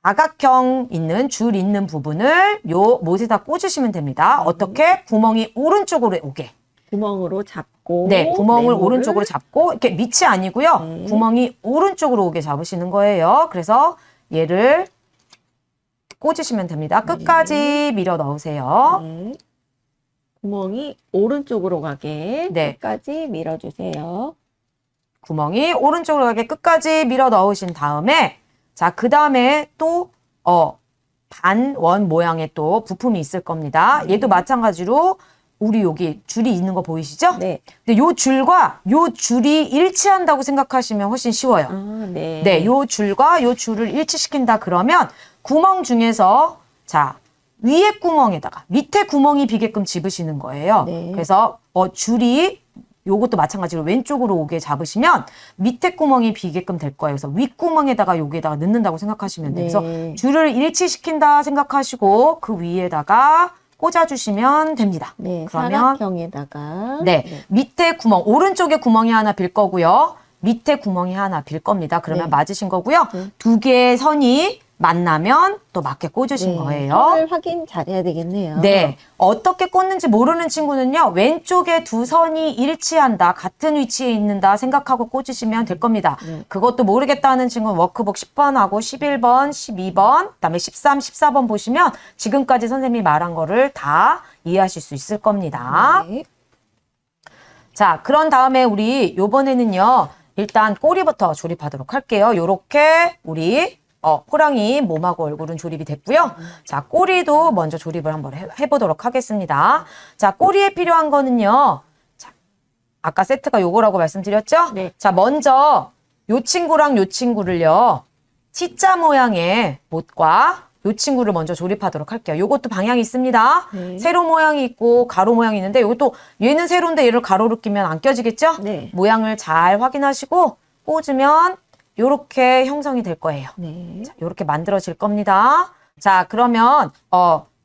사각형 있는 줄 있는 부분을 요 못에다 꽂으시면 됩니다. 어떻게? 구멍이 오른쪽으로 오게. 구멍으로 잡고. 네, 구멍을 네모를. 오른쪽으로 잡고 이렇게 밑이 아니고요. 네. 구멍이 오른쪽으로 오게 잡으시는 거예요. 그래서 얘를 꽂으시면 됩니다. 끝까지 밀어 넣으세요. 네. 구멍이 오른쪽으로 가게 네. 끝까지 밀어주세요. 구멍이 오른쪽으로 가게 끝까지 밀어 넣으신 다음에 자, 그 다음에 또 반원 모양의 또 부품이 있을 겁니다. 얘도 마찬가지로 우리 여기 줄이 있는 거 보이시죠? 네. 근데 요 줄과 요 줄이 일치한다고 생각하시면 훨씬 쉬워요. 네. 네, 요 줄과 요 줄을 일치시킨다 그러면 구멍 중에서 자, 위에 구멍에다가 밑에 구멍이 비게끔 집으시는 거예요. 네. 그래서 줄이 요것도 마찬가지로 왼쪽으로 오게 잡으시면 밑에 구멍이 비게끔 될 거예요. 그래서 윗구멍에다가 여기에다가 넣는다고 생각하시면 돼요. 네. 그래서 줄을 일치시킨다 생각하시고 그 위에다가 꽂아주시면 됩니다. 네, 그러면 사각형에다가 네, 밑에 구멍, 오른쪽에 구멍이 하나 빌 거고요. 밑에 구멍이 하나 빌 겁니다. 그러면 네. 맞으신 거고요. 네. 두 개의 선이 만나면 또 맞게 꽂으신 거예요. 선을 확인 잘해야 되겠네요. 네. 어떻게 꽂는지 모르는 친구는요. 왼쪽에 두 선이 일치한다. 같은 위치에 있는다 생각하고 꽂으시면 될 겁니다. 네. 그것도 모르겠다는 친구는 워크북 10번하고 11번, 12번, 그다음에 13, 14번 보시면 지금까지 선생님이 말한 거를 다 이해하실 수 있을 겁니다. 네. 자, 그런 다음에 우리 요번에는요. 일단 꼬리부터 조립하도록 할게요. 요렇게 우리 호랑이 몸하고 얼굴은 조립이 됐고요. 자, 꼬리도 먼저 조립을 한번 해보도록 하겠습니다. 자, 꼬리에 필요한 거는요. 자, 아까 세트가 요거라고 말씀드렸죠? 네. 자, 먼저 요 친구랑 요 친구를요. T자 모양의 못과 요 친구를 먼저 조립하도록 할게요. 요것도 방향이 있습니다. 네. 세로 모양이 있고 가로 모양이 있는데 요것도 얘는 세로인데 얘를 가로로 끼면 안 껴지겠죠? 네. 모양을 잘 확인하시고 꽂으면 요렇게 형성이 될 거예요. 네. 자, 요렇게 만들어질 겁니다. 자, 그러면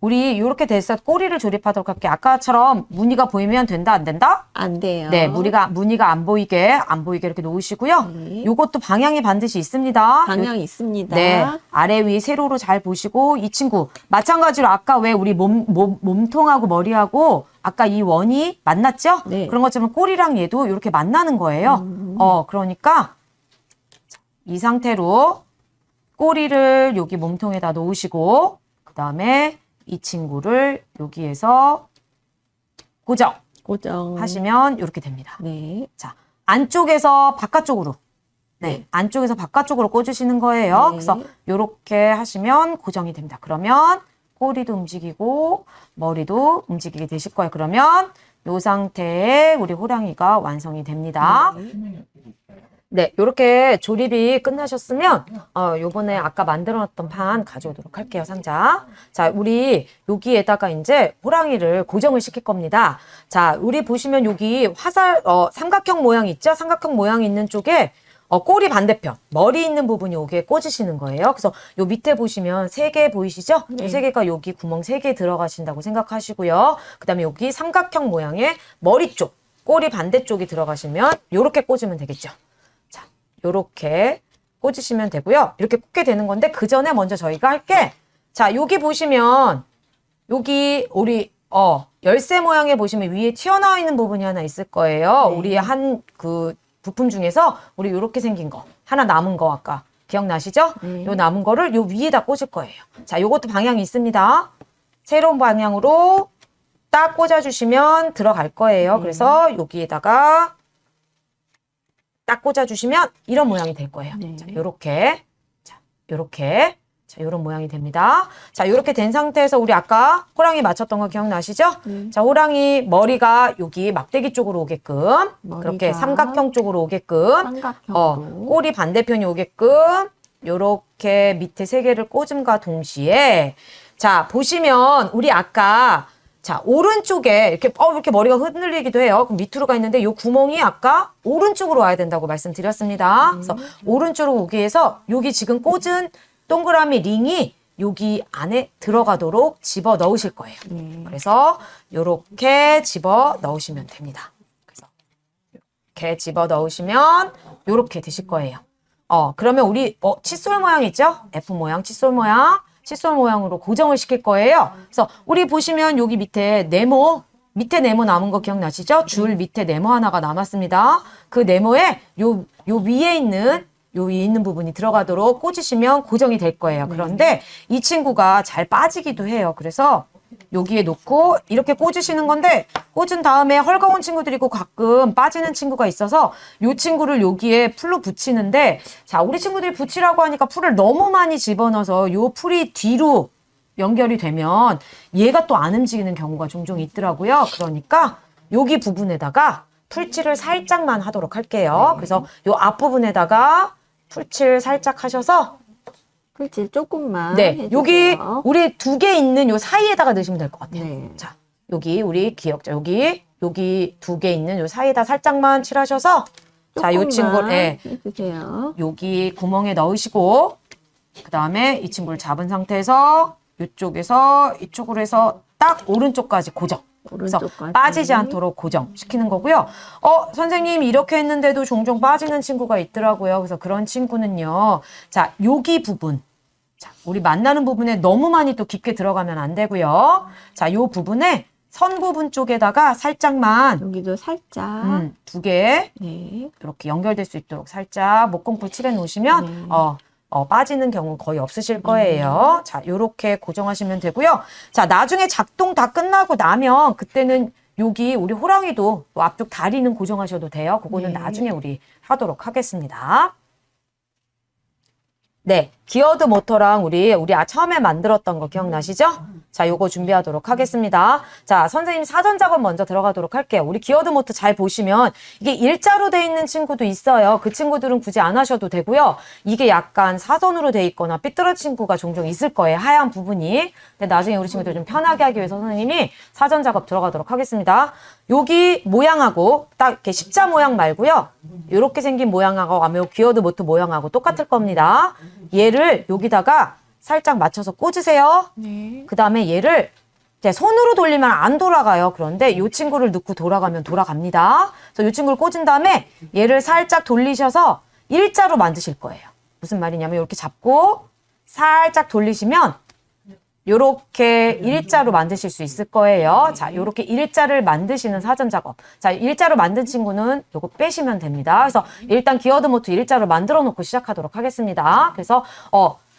우리 요렇게 돼서 꼬리를 조립하도록 할게요. 아까처럼 무늬가 보이면 된다, 안 된다? 안 돼요. 네, 무늬가 안 보이게 이렇게 놓으시고요. 네. 요것도 방향이 반드시 있습니다. 방향 있습니다. 네, 아래 위 세로로 잘 보시고 이 친구 마찬가지로 아까 왜 우리 몸통하고 머리하고 아까 이 원이 만났죠? 네. 그런 것처럼 꼬리랑 얘도 이렇게 만나는 거예요. 그러니까 이 상태로 꼬리를 여기 몸통에다 놓으시고 그 다음에 이 친구를 여기에서 고정하시면 이렇게 됩니다. 네. 자, 안쪽에서 바깥쪽으로. 네, 안쪽에서 바깥쪽으로 꽂으시는 거예요. 네. 그래서 이렇게 하시면 고정이 됩니다. 그러면 꼬리도 움직이고 머리도 움직이게 되실 거예요. 그러면 이 상태에 우리 호랑이가 완성이 됩니다. 네, 이렇게 조립이 끝나셨으면 요번에 아까 만들어놨던 판 가져오도록 할게요, 상자. 자, 우리 여기에다가 이제 호랑이를 고정을 시킬 겁니다. 자, 우리 보시면 여기 삼각형 모양 있죠? 삼각형 모양 있는 쪽에 꼬리 반대편, 머리 있는 부분이 여기에 꽂으시는 거예요. 그래서 요 밑에 보시면 3개 보이시죠? 네. 이 3개가 여기 구멍 3개 들어가신다고 생각하시고요. 그 다음에 여기 삼각형 모양의 머리 쪽, 꼬리 반대쪽이 들어가시면 요렇게 꽂으면 되겠죠. 요렇게 꽂으시면 되고요. 이렇게 꽂게 되는 건데 그 전에 먼저 저희가 할게. 자, 여기 보시면 여기 우리 열쇠 모양에 보시면 위에 튀어나와 있는 부분이 하나 있을 거예요. 네. 우리 한 그 부품 중에서 우리 요렇게 생긴 거 하나 남은 거 아까 기억나시죠? 네. 요 남은 거를 요 위에다 꽂을 거예요. 자, 요것도 방향이 있습니다. 새로운 방향으로 딱 꽂아주시면 들어갈 거예요. 그래서 여기에다가 딱 꽂아주시면 이런 모양이 될 거예요. 네. 자, 요렇게. 자, 요렇게. 자, 요런 모양이 됩니다. 자, 요렇게 된 상태에서 우리 아까 호랑이 맞췄던 거 기억나시죠? 자, 호랑이 머리가 여기 막대기 쪽으로 오게끔. 그렇게 머리가 삼각형 쪽으로 오게끔. 삼각형으로. 꼬리 반대편이 오게끔. 요렇게 밑에 3개를 꽂음과 동시에. 자, 보시면 우리 아까 자, 오른쪽에 이렇게 머리가 흔들리기도 해요. 그럼 밑으로 가 있는데 이 구멍이 아까 오른쪽으로 와야 된다고 말씀드렸습니다. 그래서 오른쪽으로 오기 위해서 여기 지금 꽂은 동그라미 링이 여기 안에 들어가도록 집어 넣으실 거예요. 그래서 이렇게 집어 넣으시면 됩니다. 그래서 이렇게 집어 넣으시면 이렇게 되실 거예요. 그러면 우리 칫솔 모양 있죠? F 모양, 칫솔 모양으로 고정을 시킬 거예요. 그래서 우리 보시면 여기 밑에 밑에 네모 남은 거 기억나시죠? 줄 밑에 네모 하나가 남았습니다. 그 네모에 요 위에 있는 부분이 들어가도록 꽂으시면 고정이 될 거예요. 그런데 이 친구가 잘 빠지기도 해요. 그래서 여기에 놓고 이렇게 꽂으시는 건데 꽂은 다음에 헐거운 친구들이고 가끔 빠지는 친구가 있어서 이 친구를 여기에 풀로 붙이는데 자, 우리 친구들이 붙이라고 하니까 풀을 너무 많이 집어넣어서 이 풀이 뒤로 연결이 되면 얘가 또 안 움직이는 경우가 종종 있더라고요. 그러니까 여기 부분에다가 풀칠을 살짝만 하도록 할게요. 그래서 이 앞부분에다가 풀칠 살짝 하셔서 풀칠 조금만 네, 해주세요. 여기 우리 2개 있는 요 사이에다가 넣으시면 될 것 같아요. 네. 자, 여기 우리 기억자 여기 여기 두 개 있는 요 사이에다 살짝만 칠하셔서 자, 요 친구를 해주세요. 여기 구멍에 넣으시고 그 다음에 이 친구를 잡은 상태에서 이쪽에서 이쪽으로 해서 딱 오른쪽까지 고정. 그래서 오른쪽까지. 빠지지 않도록 고정시키는 거고요. 선생님 이렇게 했는데도 종종 빠지는 친구가 있더라고요. 그래서 그런 친구는요. 자, 여기 부분. 자, 우리 만나는 부분에 너무 많이 또 깊게 들어가면 안 되고요. 자, 요 부분에 선 부분 쪽에다가 살짝만 여기도 살짝. 두 개 네. 이렇게 연결될 수 있도록 살짝 목공풀 칠해 놓으시면 빠지는 경우 거의 없으실 거예요. 자, 요렇게 고정하시면 되고요. 자, 나중에 작동 다 끝나고 나면 그때는 여기 우리 호랑이도 또 앞쪽 다리는 고정하셔도 돼요. 그거는 네. 나중에 우리 하도록 하겠습니다. 네, 기어드 모터랑 우리 처음에 만들었던 거 기억나시죠? 자, 요거 준비하도록 하겠습니다. 자, 선생님 사전 작업 먼저 들어가도록 할게요. 우리 기어드 모터 잘 보시면 이게 일자로 돼 있는 친구도 있어요. 그 친구들은 굳이 안 하셔도 되고요. 이게 약간 사선으로 돼 있거나 삐뚤어진 친구가 종종 있을 거예요. 하얀 부분이. 근데 나중에 우리 친구들 좀 편하게 하기 위해서 선생님이 사전 작업 들어가도록 하겠습니다. 여기 모양하고 딱 이렇게 십자 모양 말고요. 이렇게 생긴 모양하고 아마 기어드 모터 모양하고 똑같을 겁니다. 얘를 여기다가 살짝 맞춰서 꽂으세요. 네. 그 다음에 얘를 이제 손으로 돌리면 안 돌아가요. 그런데 이 친구를 넣고 돌아가면 돌아갑니다. 그래서 이 친구를 꽂은 다음에 얘를 살짝 돌리셔서 일자로 만드실 거예요. 무슨 말이냐면 이렇게 잡고 살짝 돌리시면 요렇게 일자로 만드실 수 있을 거예요. 자, 요렇게 일자를 만드시는 사전 작업. 자, 일자로 만든 친구는 요거 빼시면 됩니다. 그래서 일단 기어드 모터 일자로 만들어 놓고 시작하도록 하겠습니다. 그래서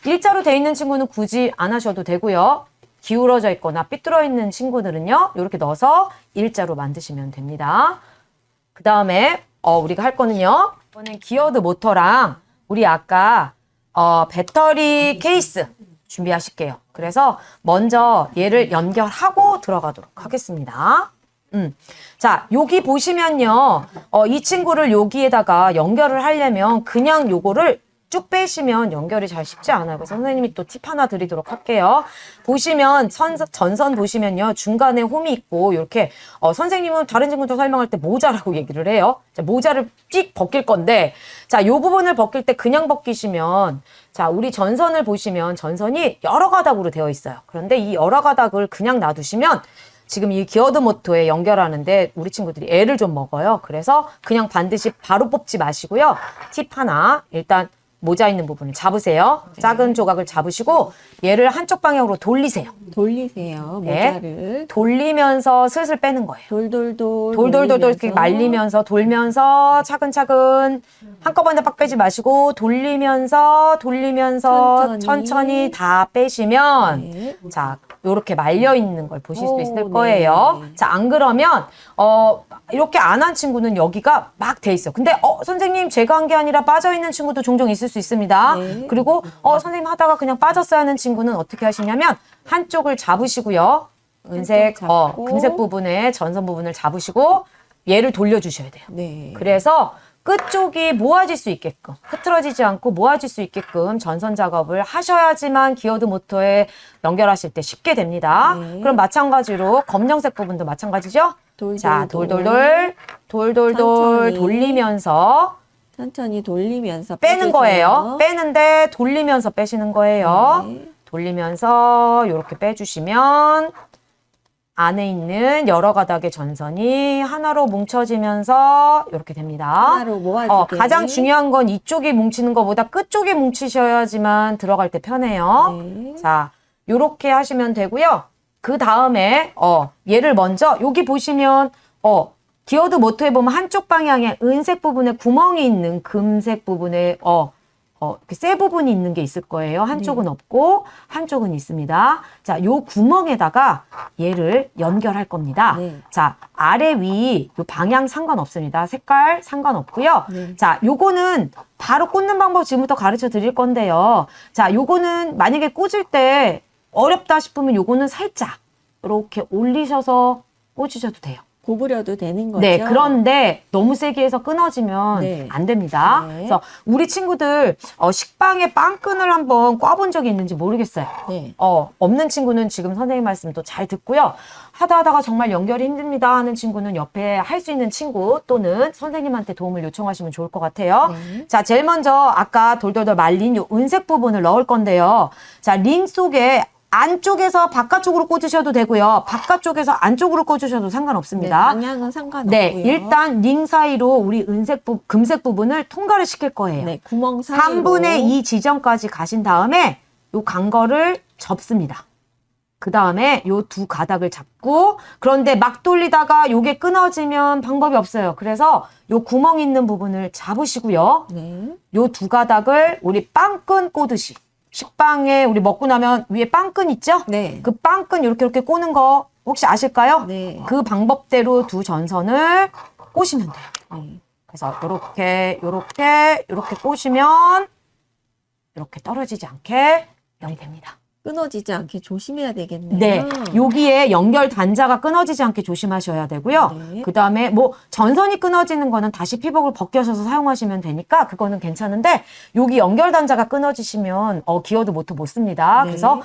일자로 돼 있는 친구는 굳이 안 하셔도 되고요. 기울어져 있거나 삐뚤어 있는 친구들은요. 요렇게 넣어서 일자로 만드시면 됩니다. 그 다음에 우리가 할 거는요. 이번엔 기어드 모터랑 우리 아까 배터리 케이스 준비하실게요. 그래서 먼저 얘를 연결하고 들어가도록 하겠습니다. 자, 여기 보시면요. 이 친구를 여기에다가 연결을 하려면 그냥 요거를 쭉 빼시면 연결이 잘 쉽지 않아요. 그래서 선생님이 또 팁 하나 드리도록 할게요. 보시면 전선 보시면요. 중간에 홈이 있고 이렇게 선생님은 다른 친구들 설명할 때 모자라고 얘기를 해요. 자, 모자를 찍 벗길 건데 자, 요 부분을 벗길 때 그냥 벗기시면 자, 우리 전선을 보시면 전선이 여러 가닥으로 되어 있어요. 그런데 이 여러 가닥을 그냥 놔두시면 지금 이 기어드 모터에 연결하는데 우리 친구들이 애를 좀 먹어요. 그래서 그냥 반드시 바로 뽑지 마시고요. 팁 하나 일단 모자 있는 부분을 잡으세요. 작은 조각을 잡으시고 얘를 한쪽 방향으로 돌리세요. 돌리세요. 네. 모자를. 돌리면서 슬슬 빼는 거예요. 돌돌돌 이렇게 말리면서 돌면서 차근차근 한꺼번에 빡 빼지 마시고 돌리면서 천천히 다 빼시면 네. 자, 요렇게 말려 있는 걸 보실 수 오, 있을 네. 거예요. 자, 안 그러면 이렇게 안 한 친구는 여기가 막 돼 있어. 근데 선생님 제가 한 게 아니라 빠져 있는 친구도 종종 있을 수 있습니다. 네. 그리고 선생님 하다가 그냥 빠졌어야 하는 친구는 어떻게 하시냐면 한쪽을 잡으시고요. 은색 잡고. 금색 부분에 전선 부분을 잡으시고 얘를 돌려주셔야 돼요. 네. 그래서 끝쪽이 모아질 수 있게끔 흐트러지지 않고 모아질 수 있게끔 전선 작업을 하셔야지만 기어드 모터에 연결하실 때 쉽게 됩니다. 네. 그럼 마찬가지로 검정색 부분도 마찬가지죠? 자, 돌돌돌 천천히. 돌리면서 천천히 돌리면서 빼는 빼주세요. 거예요. 빼는데 돌리면서 빼시는 거예요. 네. 돌리면서 이렇게 빼주시면 안에 있는 여러 가닥의 전선이 하나로 뭉쳐지면서 이렇게 됩니다. 하나로 모아주게. 가장 중요한 건 이쪽이 뭉치는 것보다 끝쪽이 뭉치셔야지만 들어갈 때 편해요. 네. 자, 요렇게 하시면 되고요. 그 다음에 얘를 먼저 여기 보시면 기어드 모터에 보면 한쪽 방향에 은색 부분에 구멍이 있는 금색 부분에 이렇게 새 부분이 있는 게 있을 거예요. 한쪽은 없고 한쪽은 있습니다. 자, 요 구멍에다가 얘를 연결할 겁니다. 네. 자, 아래 위 요 방향 상관없습니다. 색깔 상관없고요. 네. 자, 요거는 바로 꽂는 방법 지금부터 가르쳐 드릴 건데요. 자, 요거는 만약에 꽂을 때 어렵다 싶으면 요거는 살짝 이렇게 올리셔서 꽂으셔도 돼요. 구부려도 되는 거죠? 네, 그런데 너무 세게 해서 끊어지면 네. 안 됩니다. 네. 그래서 우리 친구들 식빵에 빵끈을 한번 꽈본 적이 있는지 모르겠어요. 네. 없는 친구는 지금 선생님 말씀도 잘 듣고요. 하다가 정말 연결이 힘듭니다 하는 친구는 옆에 할 수 있는 친구 또는 선생님한테 도움을 요청하시면 좋을 것 같아요. 네. 자, 제일 먼저 아까 돌돌돌 말린 요 은색 부분을 넣을 건데요. 자, 링 속에 안쪽에서 바깥쪽으로 꽂으셔도 되고요. 바깥쪽에서 안쪽으로 꽂으셔도 네, 상관없습니다. 방향은 상관없고요. 네, 일단 링 사이로 우리 금색 부분을 통과를 시킬 거예요. 네, 구멍 사이로 3분의 2 지점까지 가신 다음에 요 간 거를 접습니다. 그 다음에 요 두 가닥을 잡고, 그런데 막 돌리다가 요게 끊어지면 방법이 없어요. 그래서 요 구멍 있는 부분을 잡으시고요. 네. 요 두 가닥을 우리 빵끈 꼬듯이, 식빵에 우리 먹고 나면 위에 빵끈 있죠? 네. 그 빵끈 이렇게 꼬는 거 혹시 아실까요? 네. 그 방법대로 두 전선을 꼬시면 돼요. 네. 그래서 요렇게 꼬시면 이렇게 떨어지지 않게 연결됩니다. 끊어지지 않게 조심해야 되겠네요. 네, 여기에 연결 단자가 끊어지지 않게 조심하셔야 되고요. 네. 그 다음에 뭐 전선이 끊어지는 거는 다시 피복을 벗겨셔서 사용하시면 되니까 그거는 괜찮은데, 여기 연결 단자가 끊어지시면 기어도 모터 못 씁니다. 네. 그래서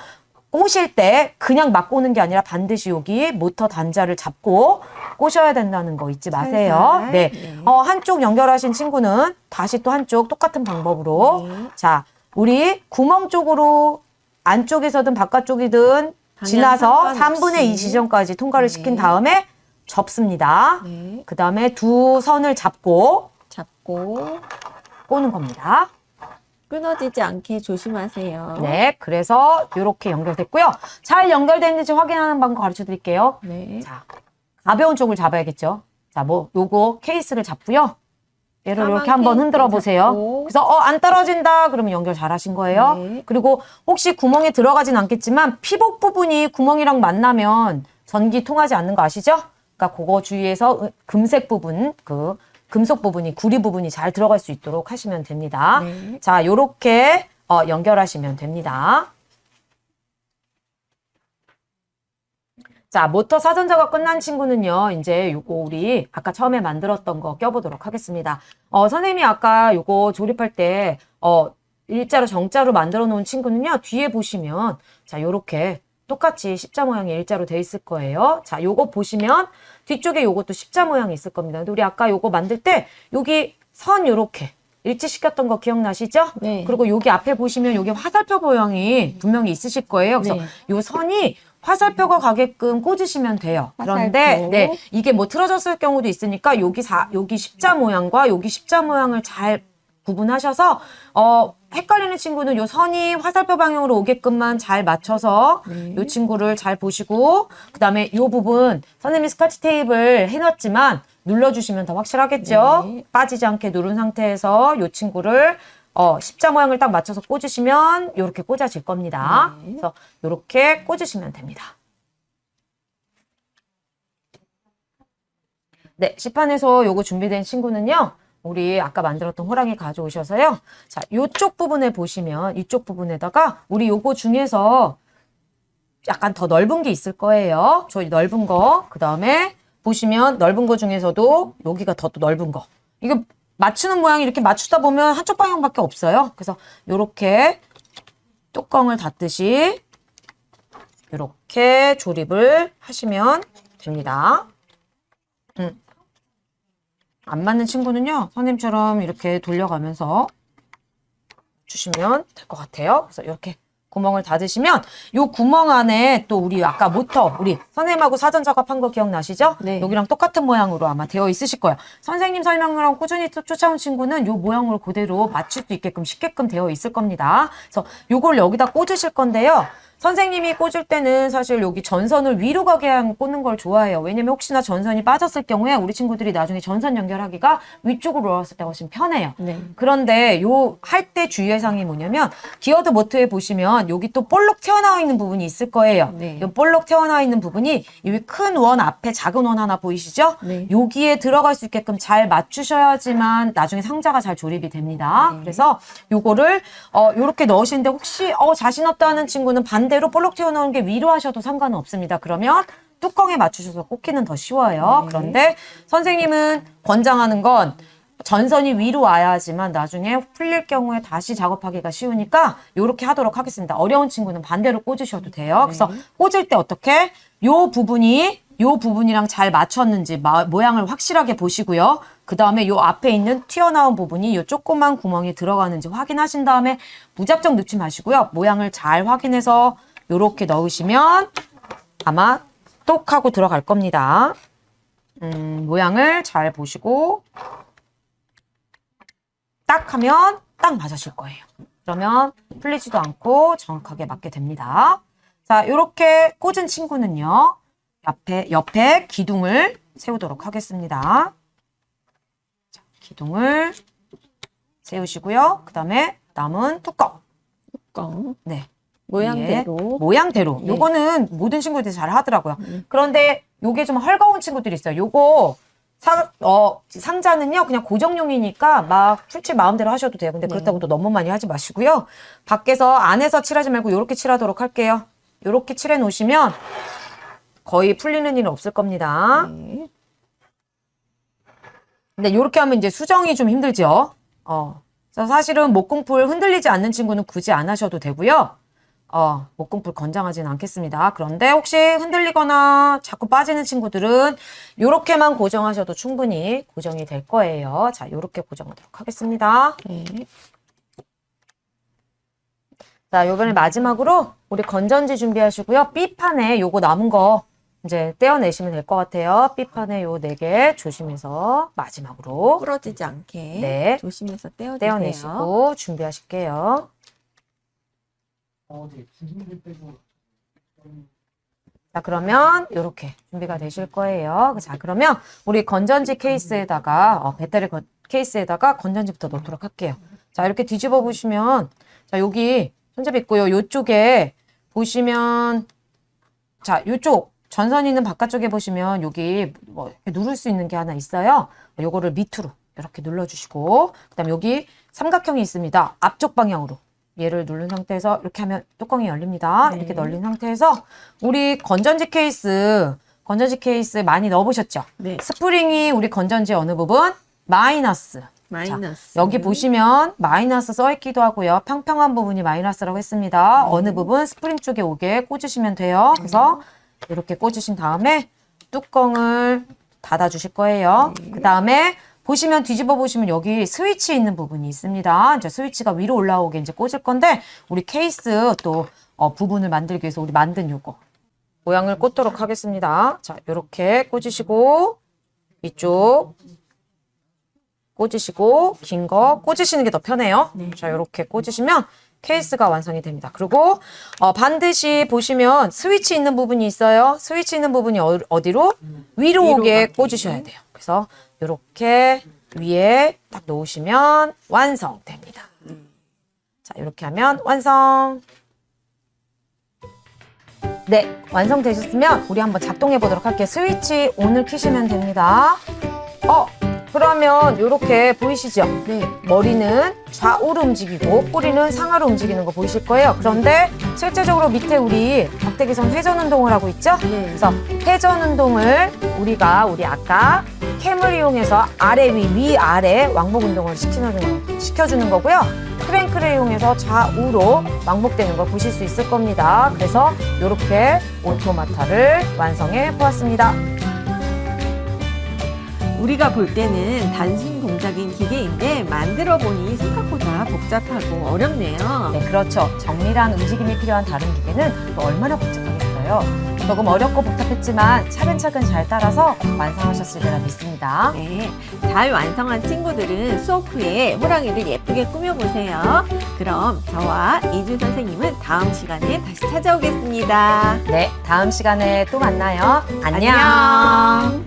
꼬실 때 그냥 막 꼬는 게 아니라 반드시 여기 모터 단자를 잡고 꼬셔야 된다는 거 잊지 마세요. 살살. 네. 네. 한쪽 연결하신 친구는 다시 또 한쪽 똑같은 방법으로 네. 자, 우리 구멍 쪽으로 안쪽에서든 바깥쪽이든 지나서 상관없이. 3분의 2 지점까지 통과를 네. 시킨 다음에 접습니다. 네. 그 다음에 두 선을 잡고 잡고 꼬는 겁니다. 끊어지지 않게 조심하세요. 네, 그래서 이렇게 연결됐고요. 잘 연결됐는지 확인하는 방법 가르쳐 드릴게요. 네. 자, 가벼운 쪽을 잡아야겠죠. 자, 요거 케이스를 잡고요. 얘를 사방 이렇게 한번 흔들어 케이스를 보세요. 잡고. 그래서 안 떨어진다 그러면 연결 잘 하신 거예요. 네. 그리고 혹시 구멍에 들어가진 않겠지만 피복 부분이 구멍이랑 만나면 전기 통하지 않는 거 아시죠? 그러니까 그거 주의해서 금색 부분, 그 금속 부분이, 구리 부분이 잘 들어갈 수 있도록 하시면 됩니다. 네. 자, 요렇게 연결하시면 됩니다. 자, 모터 사전자가 끝난 친구는요, 이제 요거 우리 아까 처음에 만들었던 거 껴보도록 하겠습니다. 선생님이 아까 요거 조립할 때, 일자로 정자로 만들어 놓은 친구는요, 뒤에 보시면, 자, 요렇게 똑같이 십자 모양의 일자로 돼 있을 거예요. 자, 요거 보시면 뒤쪽에 요것도 십자 모양이 있을 겁니다. 근데 우리 아까 요거 만들 때, 여기 선 요렇게 일치시켰던 거 기억나시죠? 네. 그리고 여기 앞에 보시면 여기 화살표 모양이 분명히 있으실 거예요. 그래서 네. 요 선이 화살표가 가게끔 꽂으시면 돼요. 그런데 화살표. 네, 이게 뭐 틀어졌을 경우도 있으니까 여기 십자 모양과 여기 십자 모양을 잘 구분하셔서 헷갈리는 친구는 요 선이 화살표 방향으로 오게끔만 잘 맞춰서 네. 요 친구를 잘 보시고, 그 다음에 요 부분 선생님이 스카치 테이프를 해놨지만 눌러주시면 더 확실하겠죠? 네. 빠지지 않게 누른 상태에서 요 친구를 십자 모양을 딱 맞춰서 꽂으시면 이렇게 꽂아질 겁니다. 네. 그래서 이렇게 꽂으시면 됩니다. 네, 시판에서 요거 준비된 친구는요, 우리 아까 만들었던 호랑이 가져오셔서요. 자, 요쪽 부분에 보시면 이쪽 부분에다가 우리 요거 중에서 약간 더 넓은 게 있을 거예요. 저 넓은 거. 그 다음에 보시면 넓은 거 중에서도 여기가 더 넓은 거. 이거 맞추는 모양이 이렇게 맞추다 보면 한쪽 방향밖에 없어요. 그래서 요렇게 뚜껑을 닫듯이 이렇게 조립을 하시면 됩니다. 안 맞는 친구는요, 선생님처럼 이렇게 돌려가면서 주시면 될 것 같아요. 그래서 이렇게 구멍을 닫으시면 요 구멍 안에 또 우리 아까 모터, 우리 선생님하고 사전 작업한 거 기억나시죠? 네. 여기랑 똑같은 모양으로 아마 되어 있으실 거예요. 선생님 설명을 꾸준히 쫓아온 친구는 요 모양으로 그대로 맞출 수 있게끔 쉽게끔 되어 있을 겁니다. 그래서 요걸 여기다 꽂으실 건데요. 선생님이 꽂을 때는 사실 여기 전선을 위로 가게 꽂는 걸 좋아해요. 왜냐면 혹시나 전선이 빠졌을 경우에 우리 친구들이 나중에 전선 연결하기가 위쪽으로 올라왔을 때 훨씬 편해요. 네. 그런데 요 할 때 주의사항이 뭐냐면 기어드 모터에 보시면 여기 또 볼록 튀어나와 있는 부분이 있을 거예요. 네. 요 볼록 튀어나와 있는 부분이 여기 큰 원 앞에 작은 원 하나 보이시죠? 네. 여기에 들어갈 수 있게끔 잘 맞추셔야지만 나중에 상자가 잘 조립이 됩니다. 네. 그래서 요거를 요렇게 넣으시는데 혹시 자신 없다 하는 친구는 반대로 볼록 튀어나오는 게 위로 하셔도 상관은 없습니다. 그러면 뚜껑에 맞추셔서 꽂기는 더 쉬워요. 그런데 선생님은 권장하는 건 전선이 위로 와야 하지만 나중에 풀릴 경우에 다시 작업하기가 쉬우니까 이렇게 하도록 하겠습니다. 어려운 친구는 반대로 꽂으셔도 돼요. 그래서 꽂을 때 어떻게? 요 부분이랑 잘 맞췄는지 모양을 확실하게 보시고요. 그 다음에 요 앞에 있는 튀어나온 부분이 요 조그만 구멍이 들어가는지 확인하신 다음에 무작정 넣지 마시고요. 모양을 잘 확인해서 요렇게 넣으시면 아마 똑 하고 들어갈 겁니다. 모양을 잘 보시고 딱 하면 딱 맞으실 거예요. 그러면 풀리지도 않고 정확하게 맞게 됩니다. 자, 요렇게 꽂은 친구는요. 옆에 기둥을 세우도록 하겠습니다. 자, 기둥을 세우시고요. 그 다음에 남은 뚜껑. 네. 모양대로. 네. 요거는 모든 친구들이 잘 하더라고요. 그런데 요게 좀 헐거운 친구들이 있어요. 요거 상자는요, 그냥 고정용이니까 막 풀칠 마음대로 하셔도 돼요. 근데 그렇다고 또 너무 많이 하지 마시고요. 안에서 칠하지 말고 요렇게 칠하도록 할게요. 요렇게 칠해 놓으시면 거의 풀리는 일은 없을 겁니다. 근데 요렇게 하면 이제 수정이 좀 힘들죠. 그래서 사실은 목공풀 흔들리지 않는 친구는 굳이 안 하셔도 되고요. 목공풀 권장하지는 않겠습니다. 그런데 혹시 흔들리거나 자꾸 빠지는 친구들은 요렇게만 고정하셔도 충분히 고정이 될 거예요. 자, 요렇게 고정하도록 하겠습니다. 자, 요번에 마지막으로 우리 건전지 준비하시고요. B판에 요거 남은 거 이제 떼어내시면 될 것 같아요. B판에 요 4개 조심해서 마지막으로 부러지지 않게 네. 조심해서 떼어주세요. 떼어내시고 준비하실게요. 자, 그러면 이렇게 준비가 되실 거예요. 자, 그러면 우리 건전지 케이스에다가 배터리 케이스에다가 건전지부터 넣도록 할게요. 자, 이렇게 뒤집어 보시면 자, 여기 손잡이 있고요. 요쪽에 보시면 자, 요쪽 전선 있는 바깥쪽에 보시면 여기 뭐 이렇게 누를 수 있는 게 하나 있어요. 요거를 밑으로 이렇게 눌러주시고 그다음 여기 삼각형이 있습니다. 앞쪽 방향으로 얘를 누른 상태에서 이렇게 하면 뚜껑이 열립니다. 이렇게 넣린 상태에서 우리 건전지 케이스 많이 넣어보셨죠? 네. 스프링이 우리 건전지 어느 부분? 마이너스. 자, 여기 보시면 마이너스 써있기도 하고요. 평평한 부분이 마이너스라고 했습니다. 어느 부분? 스프링 쪽에 오게 꽂으시면 돼요. 그래서 이렇게 꽂으신 다음에 뚜껑을 닫아주실 거예요. 그 다음에 보시면 뒤집어 보시면 여기 스위치 있는 부분이 있습니다. 이제 스위치가 위로 올라오게 이제 꽂을 건데 우리 케이스 또 부분을 만들기 위해서 우리 만든 요거 모양을 꽂도록 하겠습니다. 자, 요렇게 꽂으시고 이쪽 꽂으시고 긴 거 꽂으시는 게 더 편해요. 자, 요렇게 꽂으시면 케이스가 완성이 됩니다. 그리고 반드시 보시면 스위치 있는 부분이 있어요. 스위치 있는 부분이 어디로? 위로 오게 꽂으셔야 돼요. 그래서 이렇게 위에 딱 놓으시면 완성됩니다. 자, 이렇게 하면 완성. 네, 완성되셨으면 우리 한번 작동해 보도록 할게요. 스위치 ON을 켜시면 됩니다. 그러면 이렇게 보이시죠? 네. 머리는 좌우로 움직이고 꼬리는 상하로 움직이는 거 보이실 거예요. 그런데 실제적으로 밑에 우리 박대기선 회전 운동을 하고 있죠? 네. 그래서 회전 운동을 우리 아까 캠을 이용해서 아래 위 아래 왕복 운동을 시켜주는 거고요. 크랭크를 이용해서 좌우로 왕복되는 걸 보실 수 있을 겁니다. 그래서 이렇게 오토마타를 완성해 보았습니다. 우리가 볼 때는 단순 동작인 기계인데 만들어 보니 생각보다 복잡하고 어렵네요. 네, 그렇죠. 정밀한 움직임이 필요한 다른 기계는 또 얼마나 복잡하겠어요. 조금 어렵고 복잡했지만 차근차근 잘 따라서 완성하셨을 거라 믿습니다. 네, 잘 완성한 친구들은 수업 후에 호랑이를 예쁘게 꾸며보세요. 그럼 저와 이주 선생님은 다음 시간에 다시 찾아오겠습니다. 네, 다음 시간에 또 만나요. 안녕. 안녕.